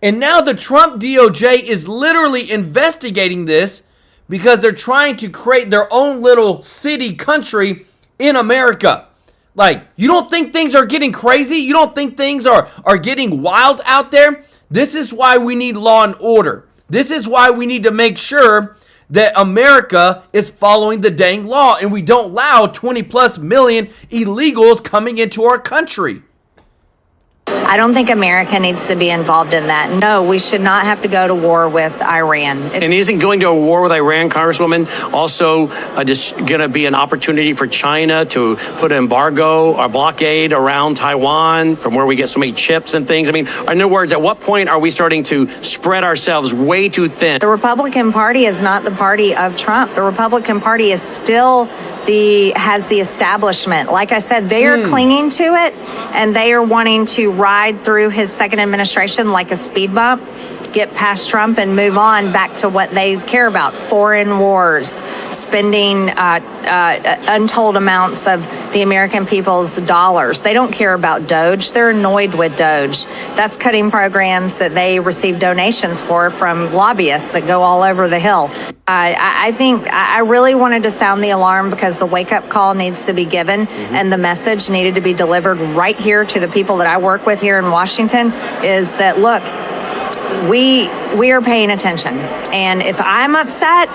And now the Trump DOJ is literally investigating this because they're trying to create their own little city country in America. Like, you don't think things are getting crazy? You don't think things are getting wild out there? This is why we need law and order. This is why we need to make sure that America is following the dang law and we don't allow 20 plus million illegals coming into our country. I don't think America needs to be involved in that. No, we should not have to go to war with Iran. And isn't going to a war with Iran, Congresswoman, also just going to be an opportunity for China to put an embargo or blockade around Taiwan from where we get so many chips and things? I mean, in other words, at what point are we starting to spread ourselves way too thin? The Republican Party is not the party of Trump. The Republican Party is still has the establishment. Like I said, they are clinging to it, and they are wanting to ride through his second administration like a speed bump, get past Trump and move on back to what they care about: foreign wars, spending untold amounts of the American people's dollars. They don't care about Doge. They're annoyed with Doge. That's cutting programs that they receive donations for from lobbyists that go all over the Hill. I think I really wanted to sound the alarm because the wake-up call needs to be given, and the message needed to be delivered right here to the people that I work with here in Washington is that, look, we are paying attention. And if I'm upset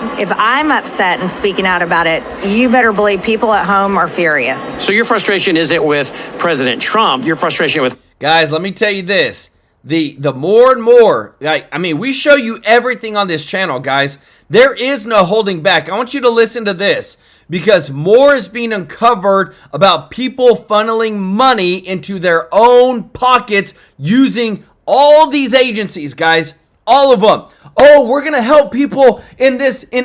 and speaking out about it, you better believe people at home are furious. So your frustration isn't with President Trump. Your frustration with... Guys, let me tell you this. The more and more, we show you everything on this channel, guys. There is no holding back. I want you to listen to this because more is being uncovered about people funneling money into their own pockets using all these agencies, guys. All of them. Oh, we're going to help people in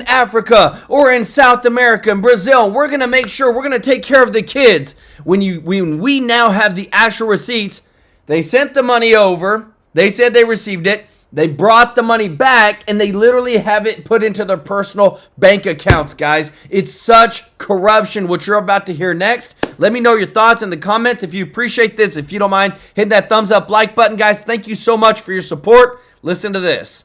Africa or in South America and Brazil. We're going to make sure we're going to take care of the kids. When we now have the actual receipts, they sent the money over. They said they received it. They brought the money back and they literally have it put into their personal bank accounts, guys. It's such corruption, what you're about to hear next. Let me know your thoughts in the comments. If you appreciate this, if you don't mind, hit that thumbs up like button, guys. Thank you so much for your support. Listen to this.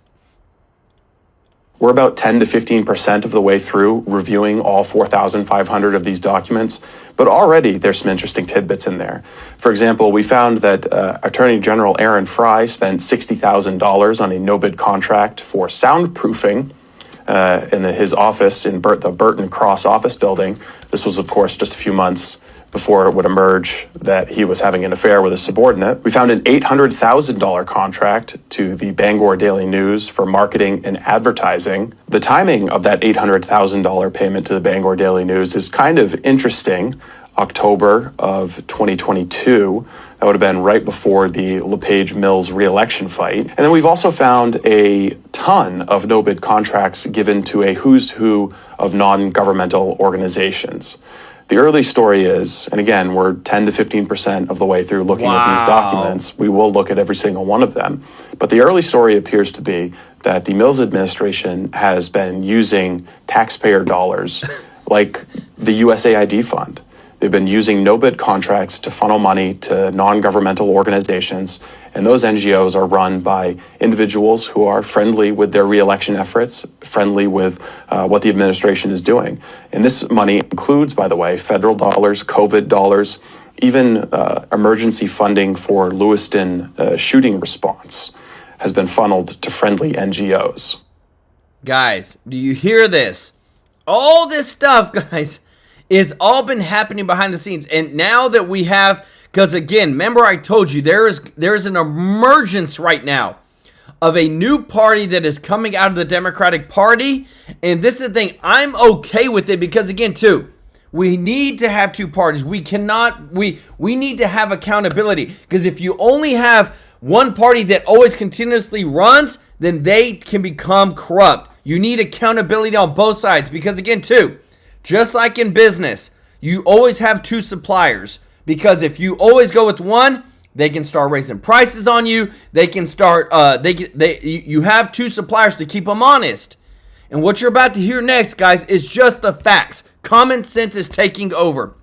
We're about 10 to 15% of the way through reviewing all 4,500 of these documents, but already there's some interesting tidbits in there. For example, we found that Attorney General Aaron Fry spent $60,000 on a no-bid contract for soundproofing in his office in the Burton Cross office building. This was, of course, just a few months before it would emerge that he was having an affair with a subordinate. We found an $800,000 contract to the Bangor Daily News for marketing and advertising. The timing of that $800,000 payment to the Bangor Daily News is kind of interesting. October of 2022, that would have been right before the LePage Mills re-election fight. And then we've also found a ton of no-bid contracts given to a who's who of non-governmental organizations. The early story is, and again, we're 10 to 15% of the way through looking at these documents. We will look at every single one of them. But the early story appears to be that the Mills administration has been using taxpayer dollars like the USAID fund. They've been using no-bid contracts to funnel money to non-governmental organizations, and those NGOs are run by individuals who are friendly with their re-election efforts, friendly with what the administration is doing. And this money includes, by the way, federal dollars, COVID dollars, even emergency funding for Lewiston shooting response has been funneled to friendly NGOs. Guys, do you hear this? All this stuff, guys, is all been happening behind the scenes. And now that we have, because again, remember I told you there is an emergence right now of a new party that is coming out of the Democratic Party. And this is the thing, I'm okay with it because again, too, we need to have two parties. We need to have accountability, because if you only have one party that always continuously runs, then they can become corrupt. You need accountability on both sides, because again, too, just like in business, you always have two suppliers, because if you always go with one, they can start raising prices on you. They can start, you have two suppliers to keep them honest. And what you're about to hear next, guys, is just the facts. Common sense is taking over.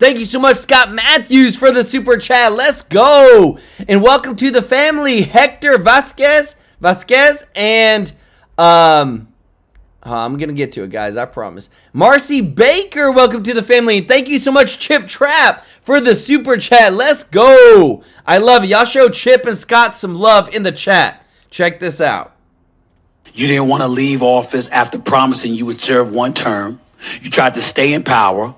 Thank you so much, Scott Matthews, for the super chat. Let's go. And welcome to the family, Hector Vasquez, and, I'm going to get to it, guys. I promise. Marcy Baker, welcome to the family. And thank you so much, Chip Trap, for the super chat. Let's go. I love it. Y'all show Chip and Scott some love in the chat. Check this out. You didn't want to leave office after promising you would serve one term. You tried to stay in power.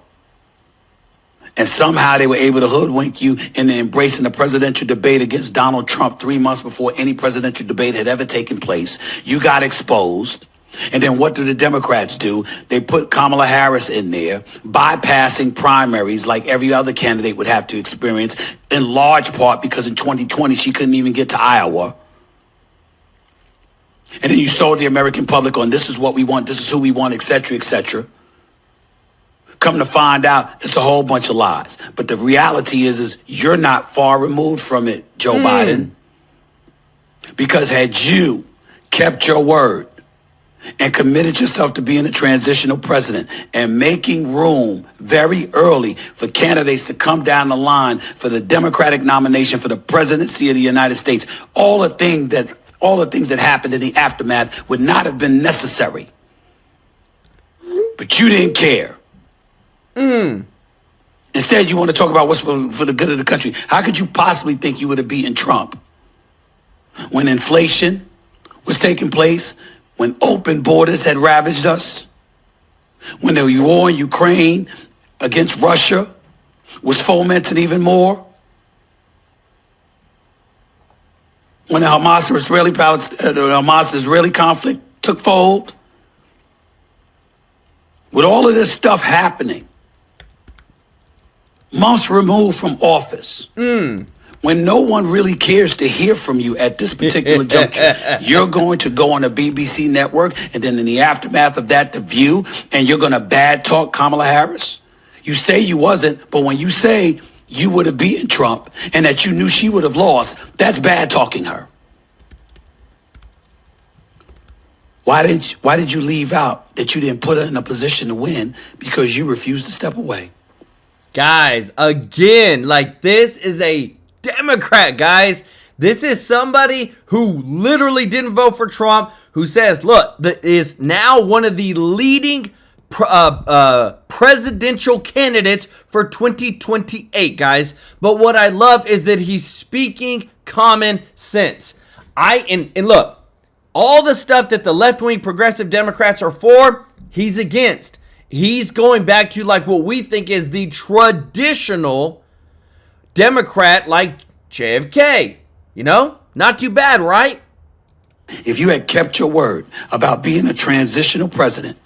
And somehow they were able to hoodwink you into embracing the presidential debate against Donald Trump 3 months before any presidential debate had ever taken place. You got exposed. And then what do the Democrats do? They put Kamala Harris in there, bypassing primaries like every other candidate would have to experience, in large part because in 2020 she couldn't even get to Iowa. And then you sold the American public on this is what we want, this is who we want, et cetera, et cetera. Come to find out, it's a whole bunch of lies. But the reality is you're not far removed from it, Joe Biden. Because had you kept your word and committed yourself to being a transitional president and making room very early for candidates to come down the line for the Democratic nomination for the presidency of the United States, all the things that happened in the aftermath would not have been necessary. But you didn't care. Instead, you want to talk about what's for the good of the country. How could you possibly think you would have beaten Trump when inflation was taking place, when open borders had ravaged us, when the war in Ukraine against Russia was fomented even more? when the Hamas-Israeli conflict took fold, with all of this stuff happening, months removed from office, when no one really cares to hear from you at this particular juncture, you're going to go on a BBC network, and then in the aftermath of that, The View, and you're going to bad talk Kamala Harris? You say you wasn't, but when you say you would have beaten Trump and that you knew she would have lost, that's bad talking her. Why did you leave out that you didn't put her in a position to win? Because you refused to step away. Guys, again, like, this is a Democrat, guys. This is somebody who literally didn't vote for Trump, who says, look, that is now one of the leading presidential candidates for 2028, guys. But what I love is that he's speaking common sense. And look, all the stuff that the left-wing progressive Democrats are for, he's against. He's going back to like what we think is the traditional Democrat, like JFK. You know, not too bad, right? If you had kept your word about being a transitional president,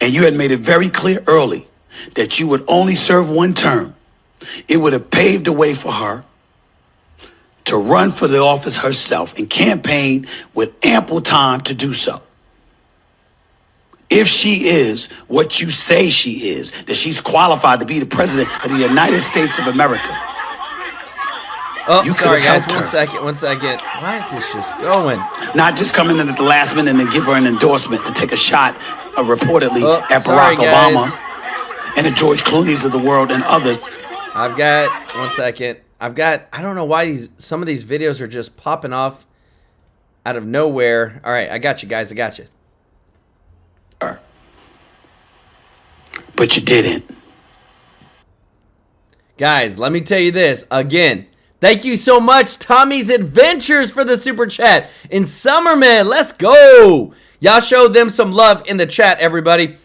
and you had made it very clear early that you would only serve one term, it would have paved the way for her to run for the office herself and campaign with ample time to do so. If she is what you say she is, that she's qualified to be the president of the United States of America. Oh, sorry guys, one second. Why is this just going? Not just coming in at the last minute and then give her an endorsement to take a shot, reportedly, at Barack Obama and the George Clooney's of the world and others. I've got, one second. I don't know why some of these videos are just popping off out of nowhere. All right, I got you guys, I got you. But you didn't. Guys, let me tell you this again. Thank you so much, Tommy's Adventures, for the super chat. And Summerman, let's go. Y'all show them some love in the chat, everybody.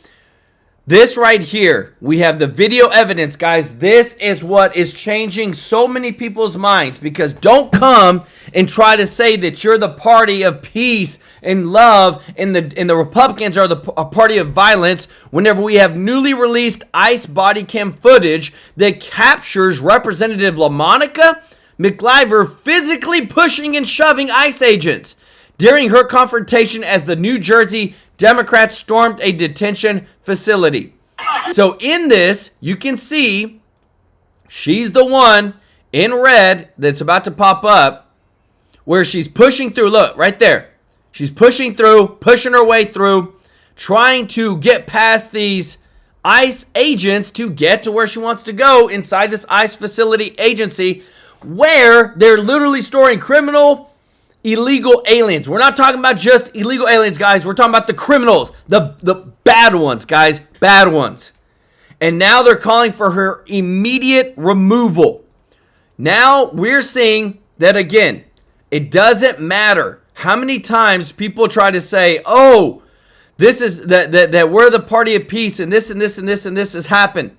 This right here, we have the video evidence, guys. This is what is changing so many people's minds, because don't come and try to say that you're the party of peace and love and the Republicans are a party of violence whenever we have newly released ICE body cam footage that captures Representative LaMonica McIver physically pushing and shoving ICE agents during her confrontation as the New Jersey Democrats stormed a detention facility. So in this, you can see she's the one in red that's about to pop up where she's pushing through. Look, right there. She's pushing through, pushing her way through, trying to get past these ICE agents to get to where she wants to go inside this ICE facility agency where they're literally storing illegal aliens. We're not talking about just illegal aliens, guys. We're talking about the criminals, the bad ones, guys, bad ones. And now they're calling for her immediate removal. Now we're seeing that again. It doesn't matter how many times people try to say, "Oh, this is that we're the party of peace and this and this and this and this has happened."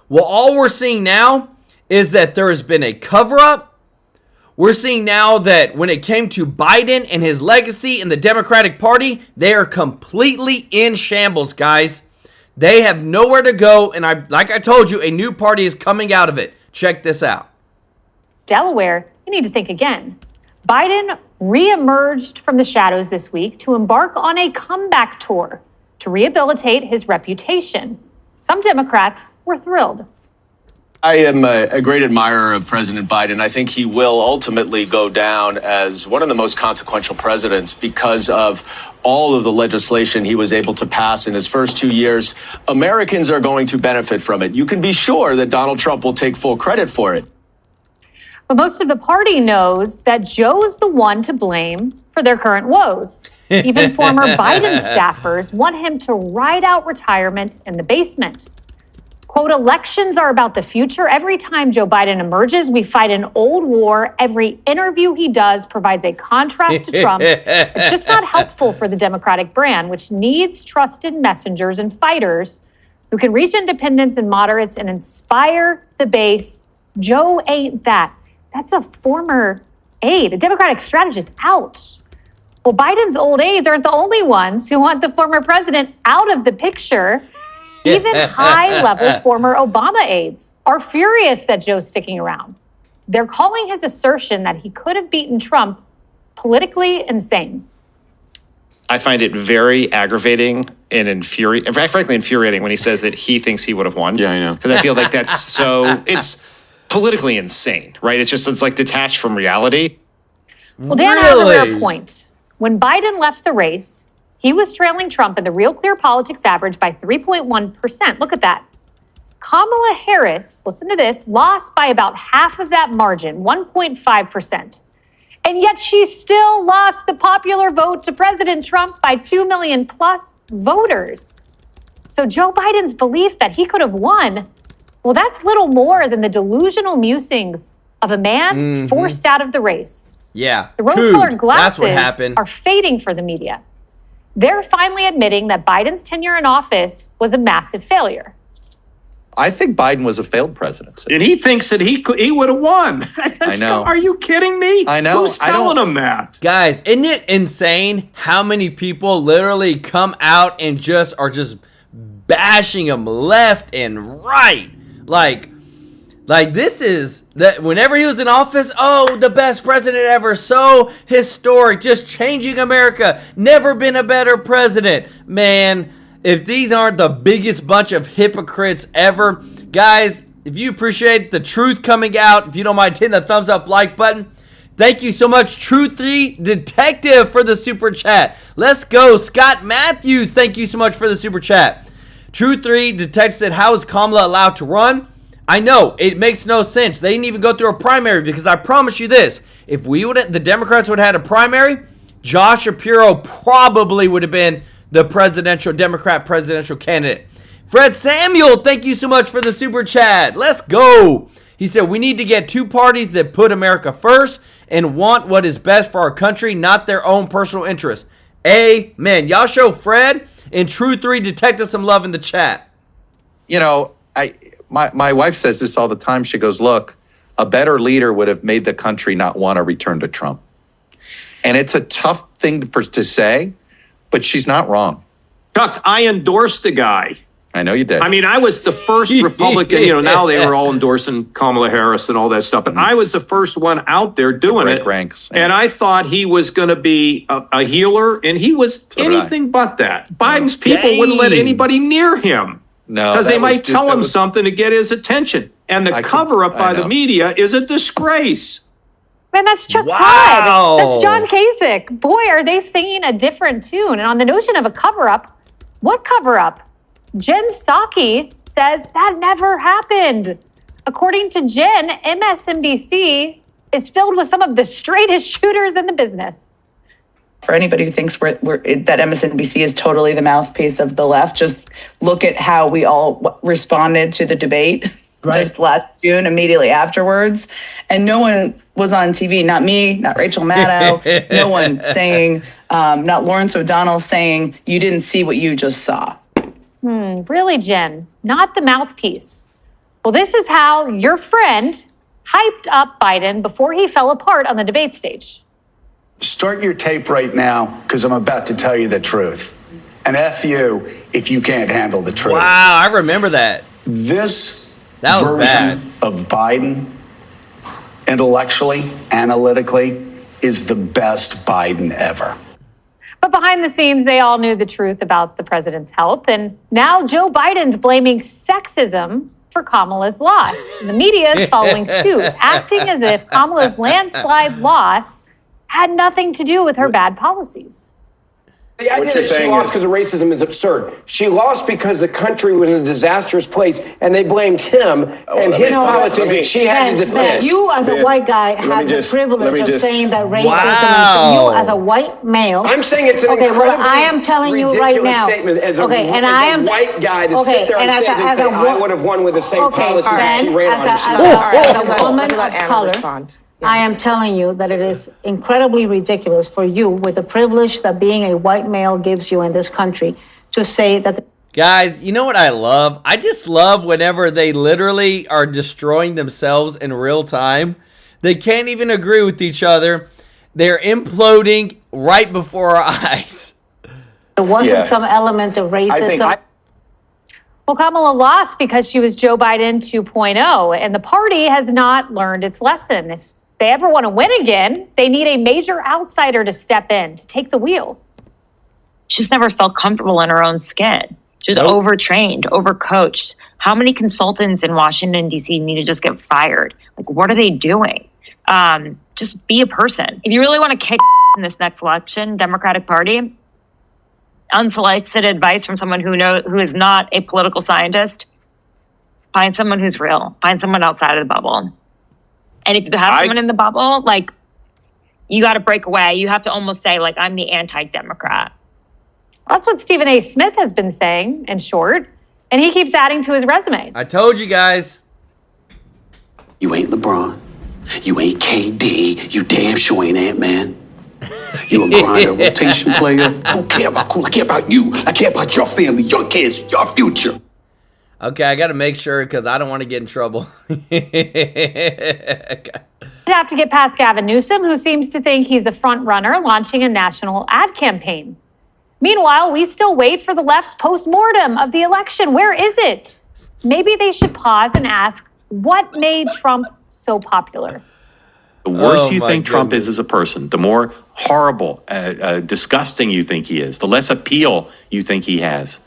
Well, all we're seeing now is that there has been a cover-up. We're seeing now that when it came to Biden and his legacy in the Democratic Party, they are completely in shambles, guys. They have nowhere to go, and like I told you, a new party is coming out of it. Check this out. Delaware, you need to think again. Biden re-emerged from the shadows this week to embark on a comeback tour to rehabilitate his reputation. Some Democrats were thrilled. I am a great admirer of President Biden. I think he will ultimately go down as one of the most consequential presidents because of all of the legislation he was able to pass in his first 2 years. Americans are going to benefit from it. You can be sure that Donald Trump will take full credit for it. But most of the party knows that Joe's the one to blame for their current woes. Even former Biden staffers want him to ride out retirement in the basement. Quote, elections are about the future. Every time Joe Biden emerges, we fight an old war. Every interview he does provides a contrast to Trump. It's just not helpful for the Democratic brand, which needs trusted messengers and fighters who can reach independents and moderates and inspire the base. Joe ain't that. That's a former aide, a Democratic strategist. Ouch. Well, Biden's old aides aren't the only ones who want the former president out of the picture. Even high-level former Obama aides are furious that Joe's sticking around. They're calling his assertion that he could have beaten Trump politically insane. I find it very aggravating and frankly infuriating when he says that he thinks he would have won. Yeah, I know. Because I feel like that's so, it's politically insane, right? It's like detached from reality. Well, Dan has a rare point. When Biden left the race, he was trailing Trump in the Real Clear Politics average by 3.1%. Look at that. Kamala Harris, listen to this, lost by about half of that margin, 1.5%. And yet she still lost the popular vote to President Trump by 2 million plus voters. So Joe Biden's belief that he could have won, well, that's little more than the delusional musings of a man forced out of the race. Yeah. The rose-colored That's what glasses happened. are fading for the media. They're finally admitting that Biden's tenure in office was a massive failure. I think Biden was a failed presidency. And he thinks that he would have won. I know. Are you kidding me? I know. Who's telling him that? Guys, isn't it insane how many people literally come out and are just bashing him left and right? Like this is that whenever he was in office, the best president ever, so historic, just changing America, never been a better president. Man, if these aren't the biggest bunch of hypocrites ever, guys, if you appreciate the truth coming out, if you don't mind hitting the thumbs up like button, thank you so much, True 3 Detective, for the super chat. Let's go. Scott Matthews, thank you so much for the super chat. True 3 Detective said, how is Kamala allowed to run? I know, it makes no sense. They didn't even go through a primary, because I promise you this, if the Democrats would have had a primary, Josh Shapiro probably would have been the Democrat presidential candidate. Fred Samuel, thank you so much for the super chat. Let's go. He said, we need to get two parties that put America first and want what is best for our country, not their own personal interests. Amen. Y'all show Fred and True 3 Detective some love in the chat. You know, my wife says this all the time. She goes, look, a better leader would have made the country not want to return to Trump. And it's a tough thing to say, but she's not wrong. Chuck, I endorsed the guy. I know you did. I mean, I was the first Republican, now they were all endorsing Kamala Harris and all that stuff, but I was the first one out there doing it. Ranks. And I thought he was going to be a healer, and he was anything but that. Biden's people wouldn't let anybody near him. No, because they might tell him something to get his attention. And the cover-up by the media is a disgrace. Man, that's Chuck Todd. That's John Kasich. Boy, are they singing a different tune. And on the notion of a cover-up, what cover-up? Jen Psaki says that never happened. According to Jen, MSNBC is filled with some of the straightest shooters in the business. For anybody who thinks that MSNBC is totally the mouthpiece of the left, just look at how we all responded to the debate just last June, immediately afterwards. And no one was on TV, not me, not Rachel Maddow, no one saying, not Lawrence O'Donnell saying, you didn't see what you just saw. Really, Jen? Not the mouthpiece. Well, this is how your friend hyped up Biden before he fell apart on the debate stage. Start your tape right now, because I'm about to tell you the truth. And F you if you can't handle the truth. Wow, I remember that. This was version bad. of Biden, intellectually, analytically, is the best Biden ever. But behind the scenes, they all knew the truth about the president's health. And now Joe Biden's blaming sexism for Kamala's loss. The media is following suit, acting as if Kamala's landslide loss had nothing to do with her bad policies. The idea that she lost because of racism is absurd. She lost because the country was in a disastrous place, and they blamed him and his politics that she had to defend. You, as a white guy, have the privilege of saying that racism is you, as a white male. I'm saying it's an incredibly I am telling you right now. Statement as a white guy to sit there and stand and say, I would have won with the same policies that she ran on. As a woman of color, I am telling you that it is incredibly ridiculous for you, with the privilege that being a white male gives you in this country, to say that. Guys, you know what I love? I just love whenever they literally are destroying themselves in real time. They can't even agree with each other. They're imploding right before our eyes. There wasn't some element of racism. Well, Kamala lost because she was Joe Biden 2.0, and the party has not learned its lesson. If they ever want to win again, they need a major outsider to step in, to take the wheel. She's never felt comfortable in her own skin. She was overtrained, overcoached. How many consultants in Washington, D.C. need to just get fired? Like, what are they doing? Just be a person. If you really want to kick in this next election, Democratic Party, unsolicited advice from someone who is not a political scientist, find someone who's real. Find someone outside of the bubble. And if you have someone in the bubble, like, you got to break away. You have to almost say, like, I'm the anti-Democrat. That's what Stephen A. Smith has been saying, in short, and he keeps adding to his resume. I told you guys. You ain't LeBron. You ain't KD. You damn sure ain't Ant-Man. You a grinder, rotation player. I don't care about cool. I care about you. I care about your family, your kids, your future. Okay, I got to make sure because I don't want to get in trouble. Okay. You'd have to get past Gavin Newsom, who seems to think he's a front runner launching a national ad campaign. Meanwhile, we still wait for the left's post-mortem of the election. Where is it? Maybe they should pause and ask, what made Trump so popular? The worse you think Trump is as a person, the more horrible, disgusting you think he is, the less appeal you think he has.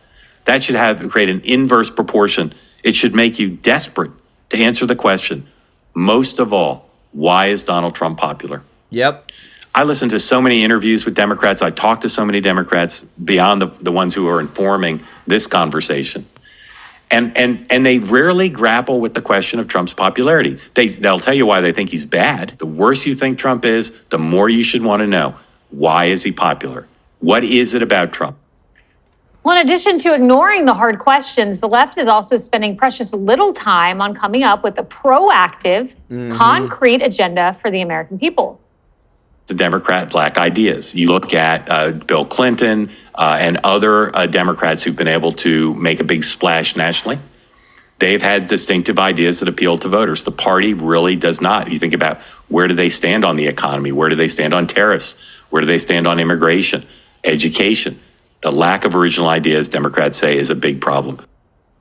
That should create an inverse proportion. It should make you desperate to answer the question, most of all, why is Donald Trump popular? Yep. I listen to so many interviews with Democrats. I talk to so many Democrats beyond the ones who are informing this conversation. And they rarely grapple with the question of Trump's popularity. They'll tell you why they think he's bad. The worse you think Trump is, the more you should want to know, why is he popular? What is it about Trump? Well, in addition to ignoring the hard questions, the left is also spending precious little time on coming up with a proactive, concrete agenda for the American people. The Democrat lack ideas. You look at Bill Clinton and other Democrats who've been able to make a big splash nationally. They've had distinctive ideas that appeal to voters. The party really does not. You think about where do they stand on the economy? Where do they stand on tariffs? Where do they stand on immigration, education? The lack of original ideas, Democrats say, is a big problem.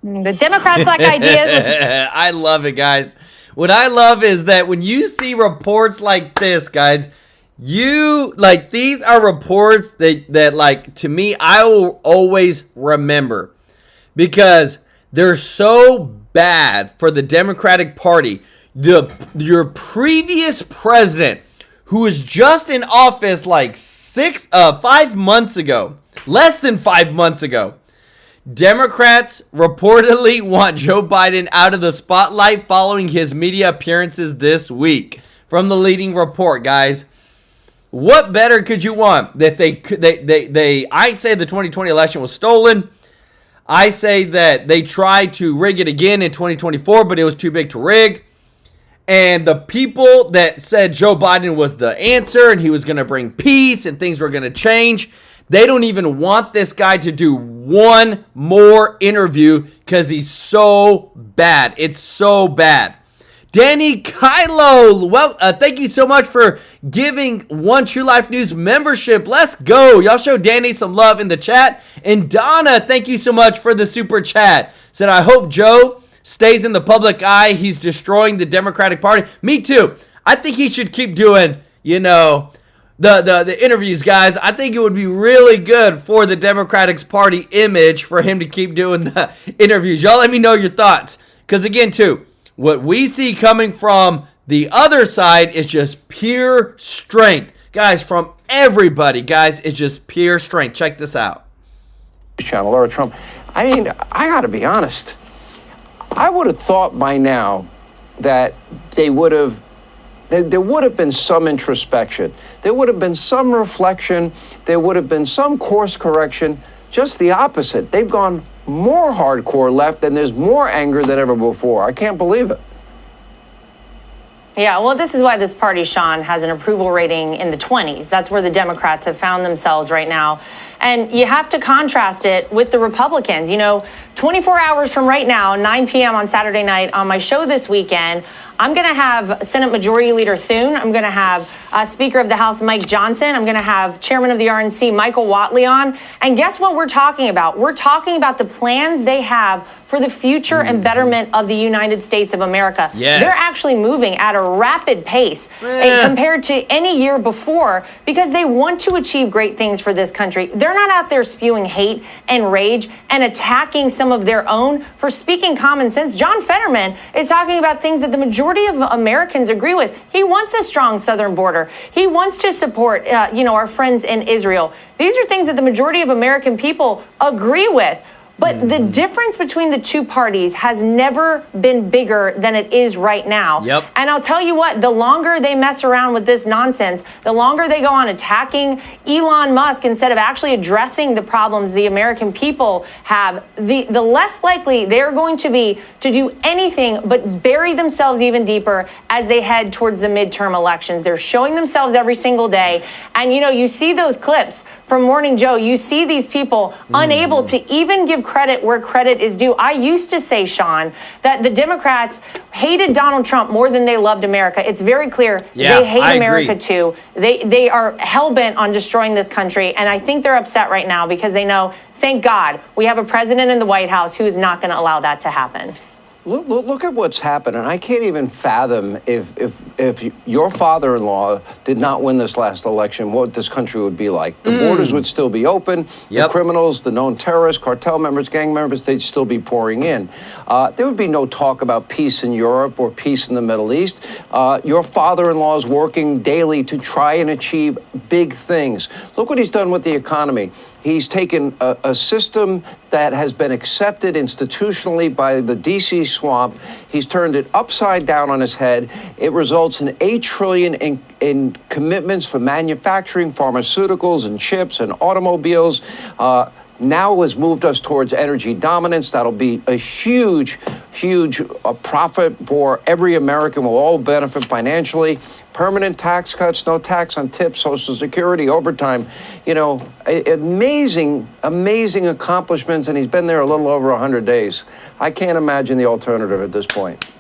The Democrats lack ideas. I love it, guys. What I love is that when you see reports like this, guys, these are reports that like, to me, I will always remember because they're so bad for the Democratic Party. Your previous president, who was just in office like 5 months ago, less than 5 months ago, Democrats reportedly want Joe Biden out of the spotlight following his media appearances this week. From the leading report, guys. What better could you want? That I say the 2020 election was stolen. I say that they tried to rig it again in 2024, but it was too big to rig. And the people that said Joe Biden was the answer and he was going to bring peace and things were going to change, they don't even want this guy to do one more interview because he's so bad. It's so bad. Danny Kylo, well, thank you so much for giving One True Life News membership. Let's go. Y'all show Danny some love in the chat. And Donna, thank you so much for the super chat. Said, I hope Joe stays in the public eye. He's destroying the Democratic Party. Me too. I think he should keep doing, the interviews, guys. I think it would be really good for the Democratic Party image for him to keep doing the interviews. Y'all let me know your thoughts. Because again, too, what we see coming from the other side is just pure strength. Guys, from everybody, guys, it's just pure strength. Check this out. Channel or Trump. I mean, I got to be honest. I would have thought by now that there would have been some introspection. There would have been some reflection. There would have been some course correction. Just the opposite. They've gone more hardcore left, and there's more anger than ever before. I can't believe it. Yeah, well, this is why this party, Sean, has an approval rating in the 20s. That's where the Democrats have found themselves right now. And you have to contrast it with the Republicans. 24 hours from right now, 9 p.m. on Saturday night on my show this weekend, I'm going to have Senate Majority Leader Thune. I'm going to have Speaker of the House Mike Johnson. I'm going to have Chairman of the RNC Michael Whatley on. And guess what we're talking about? We're talking about the plans they have for the future and betterment of the United States of America. Yes. They're actually moving at a rapid pace compared to any year before because they want to achieve great things for this country. They're not out there spewing hate and rage and attacking some of their own for speaking common sense. John Fetterman is talking about things that the majority of Americans agree with. He wants a strong southern border. He wants to support, our friends in Israel. These are things that the majority of American people agree with. But the difference between the two parties has never been bigger than it is right now. Yep. And I'll tell you what, the longer they mess around with this nonsense, the longer they go on attacking Elon Musk instead of actually addressing the problems the American people have, the less likely they're going to be to do anything but bury themselves even deeper as they head towards the midterm elections. They're showing themselves every single day. And, you see those clips from Morning Joe. You see these people unable to even give credit where credit is due. I used to say, Sean, that the Democrats hated Donald Trump more than they loved America. It's very clear they hate America too. They are hell-bent on destroying this country, and I think they're upset right now because they know, thank God, we have a president in the White House who is not going to allow that to happen. Look at what's happened, and I can't even fathom if your father-in-law did not win this last election, what this country would be like. The borders would still be open. The criminals, the known terrorists, cartel members, gang members, they'd still be pouring in. There would be no talk about peace in Europe or peace in the Middle East. Your father-in-law is working daily to try and achieve big things. Look what he's done with the economy. He's taken a system that has been accepted institutionally by the D.C. swamp. He's turned it upside down on his head. It results in $8 trillion in commitments for manufacturing, pharmaceuticals, and chips and automobiles. Now has moved us towards energy dominance. That'll be a huge profit for every American. We'll all benefit financially. Permanent tax cuts, no tax on tips, Social Security, overtime. Amazing accomplishments, and he's been there a little over 100 days. I can't imagine the alternative at this point.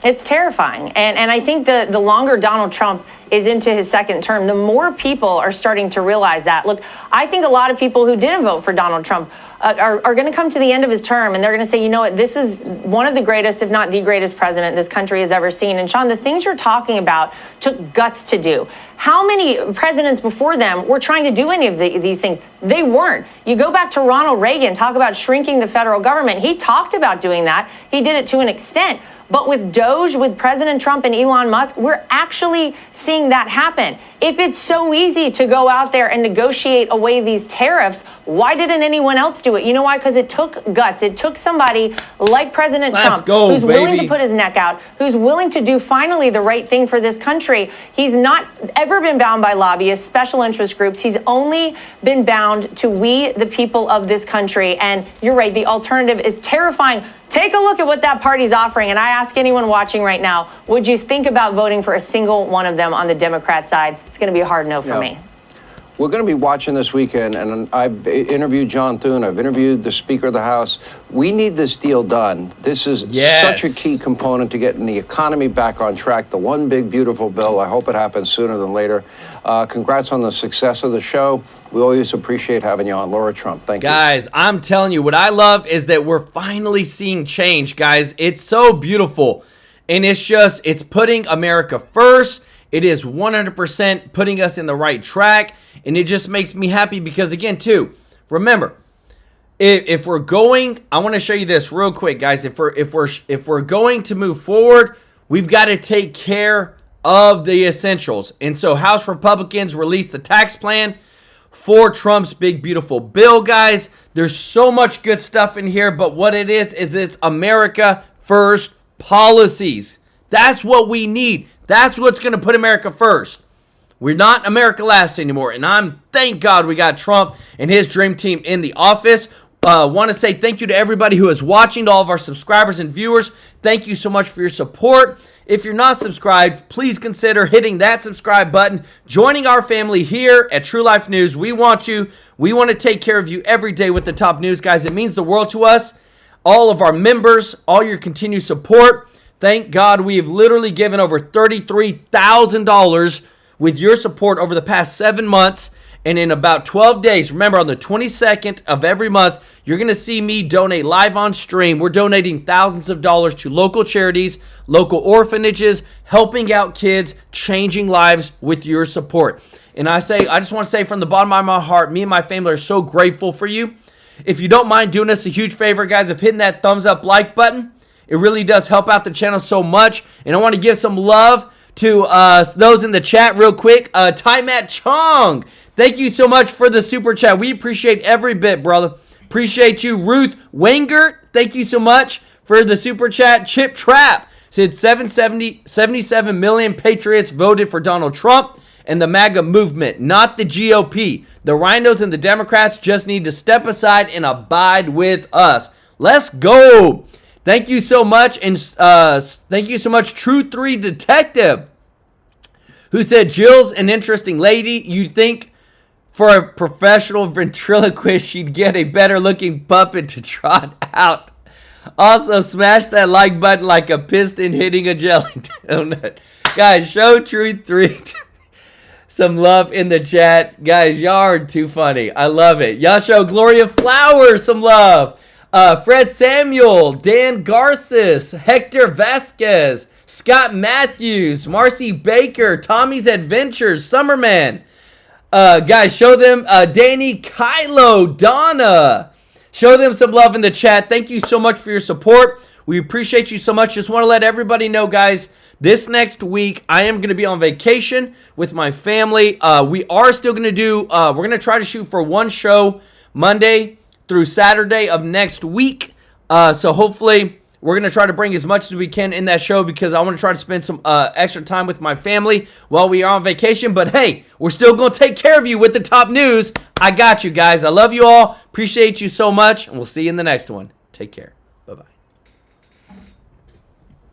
It's terrifying. And I think the longer Donald Trump is into his second term, the more people are starting to realize that. Look, I think a lot of people who didn't vote for Donald Trump are going to come to the end of his term and they're going to say, you know what, this is one of the greatest, if not the greatest president this country has ever seen. And Sean, the things you're talking about took guts to do. How many presidents before them were trying to do any of these things? They weren't. You go back to Ronald Reagan, talk about shrinking the federal government. He talked about doing that. He did it to an extent. But with Doge, with President Trump and Elon Musk, we're actually seeing that happen. If it's so easy to go out there and negotiate away these tariffs, why didn't anyone else do it? You know why? Because it took guts. It took somebody like President Trump who's willing to put his neck out, who's willing to do finally the right thing for this country. He's not ever been bound by lobbyists, special interest groups. He's only been bound to we, the people of this country. And you're right, the alternative is terrifying. Take a look at what that party's offering. And I ask anyone watching right now, would you think about voting for a single one of them on the Democrat side? It's going to be a hard no for me. We're going to be watching this weekend, and I've interviewed John Thune. I've interviewed the Speaker of the House. We need this deal done. This is such a key component to getting the economy back on track. The one big, beautiful bill. I hope it happens sooner than later. Congrats on the success of the show. We always appreciate having you on. Laura Trump, thank you. Guys, I'm telling you, what I love is that we're finally seeing change, guys. It's so beautiful. And it's putting America first. It is 100% putting us in the right track. And it just makes me happy because, again, too, remember, if we're going, I want to show you this real quick, guys. If we're going to move forward, we've got to take care of the essentials. And so House Republicans released the tax plan for Trump's big, beautiful bill, guys. There's so much good stuff in here, but what it is it's America first policies. That's what we need. That's what's going to put America first. We're not America last anymore. And thank God we got Trump and his dream team in the office. Want to say thank you to everybody who is watching, to all of our subscribers and viewers. Thank you so much for your support. If you're not subscribed, please consider hitting that subscribe button, joining our family here at TrueLife News. We want you. We want to take care of you every day with the top news, guys. It means the world to us. All of our members, all your continued support. Thank God we have literally given over $33,000 with your support over the past 7 months. And in about 12 days, remember on the 22nd of every month, you're going to see me donate live on stream. We're donating thousands of dollars to local charities, local orphanages, helping out kids, changing lives with your support. And I just want to say from the bottom of my heart, me and my family are so grateful for you. If you don't mind doing us a huge favor, guys, of hitting that thumbs up like button, it really does help out the channel so much. And I want to give some love to those in the chat real quick. Ty Matt Chong, thank you so much for the super chat. We appreciate every bit, brother. Appreciate you. Ruth Wengert, thank you so much for the super chat. Chip Trap said 77 million Patriots voted for Donald Trump and the MAGA movement, not the GOP. The rhinos and the Democrats just need to step aside and abide with us. Let's go. Thank you so much. And thank you so much, True 3 Detective, who said, Jill's an interesting lady. You'd think for a professional ventriloquist, she'd get a better looking puppet to trot out. Also, smash that like button like a piston hitting a jelly donut. Guys, show True 3 some love in the chat. Guys, y'all are too funny. I love it. Y'all show Gloria Flowers some love. Fred Samuel, Dan Garces, Hector Vasquez, Scott Matthews, Marcy Baker, Tommy's Adventures, Summerman. Guys, show them Danny Kylo, Donna. Show them some love in the chat. Thank you so much for your support. We appreciate you so much. Just want to let everybody know, guys, this next week, I am going to be on vacation with my family. We are still going to do, we're going to try to shoot for one show Monday through Saturday of next week. So hopefully we're going to try to bring as much as we can in that show because I want to try to spend some extra time with my family while we are on vacation. But hey, we're still going to take care of you with the top news. I got you guys. I love you all. Appreciate you so much. And we'll see you in the next one. Take care.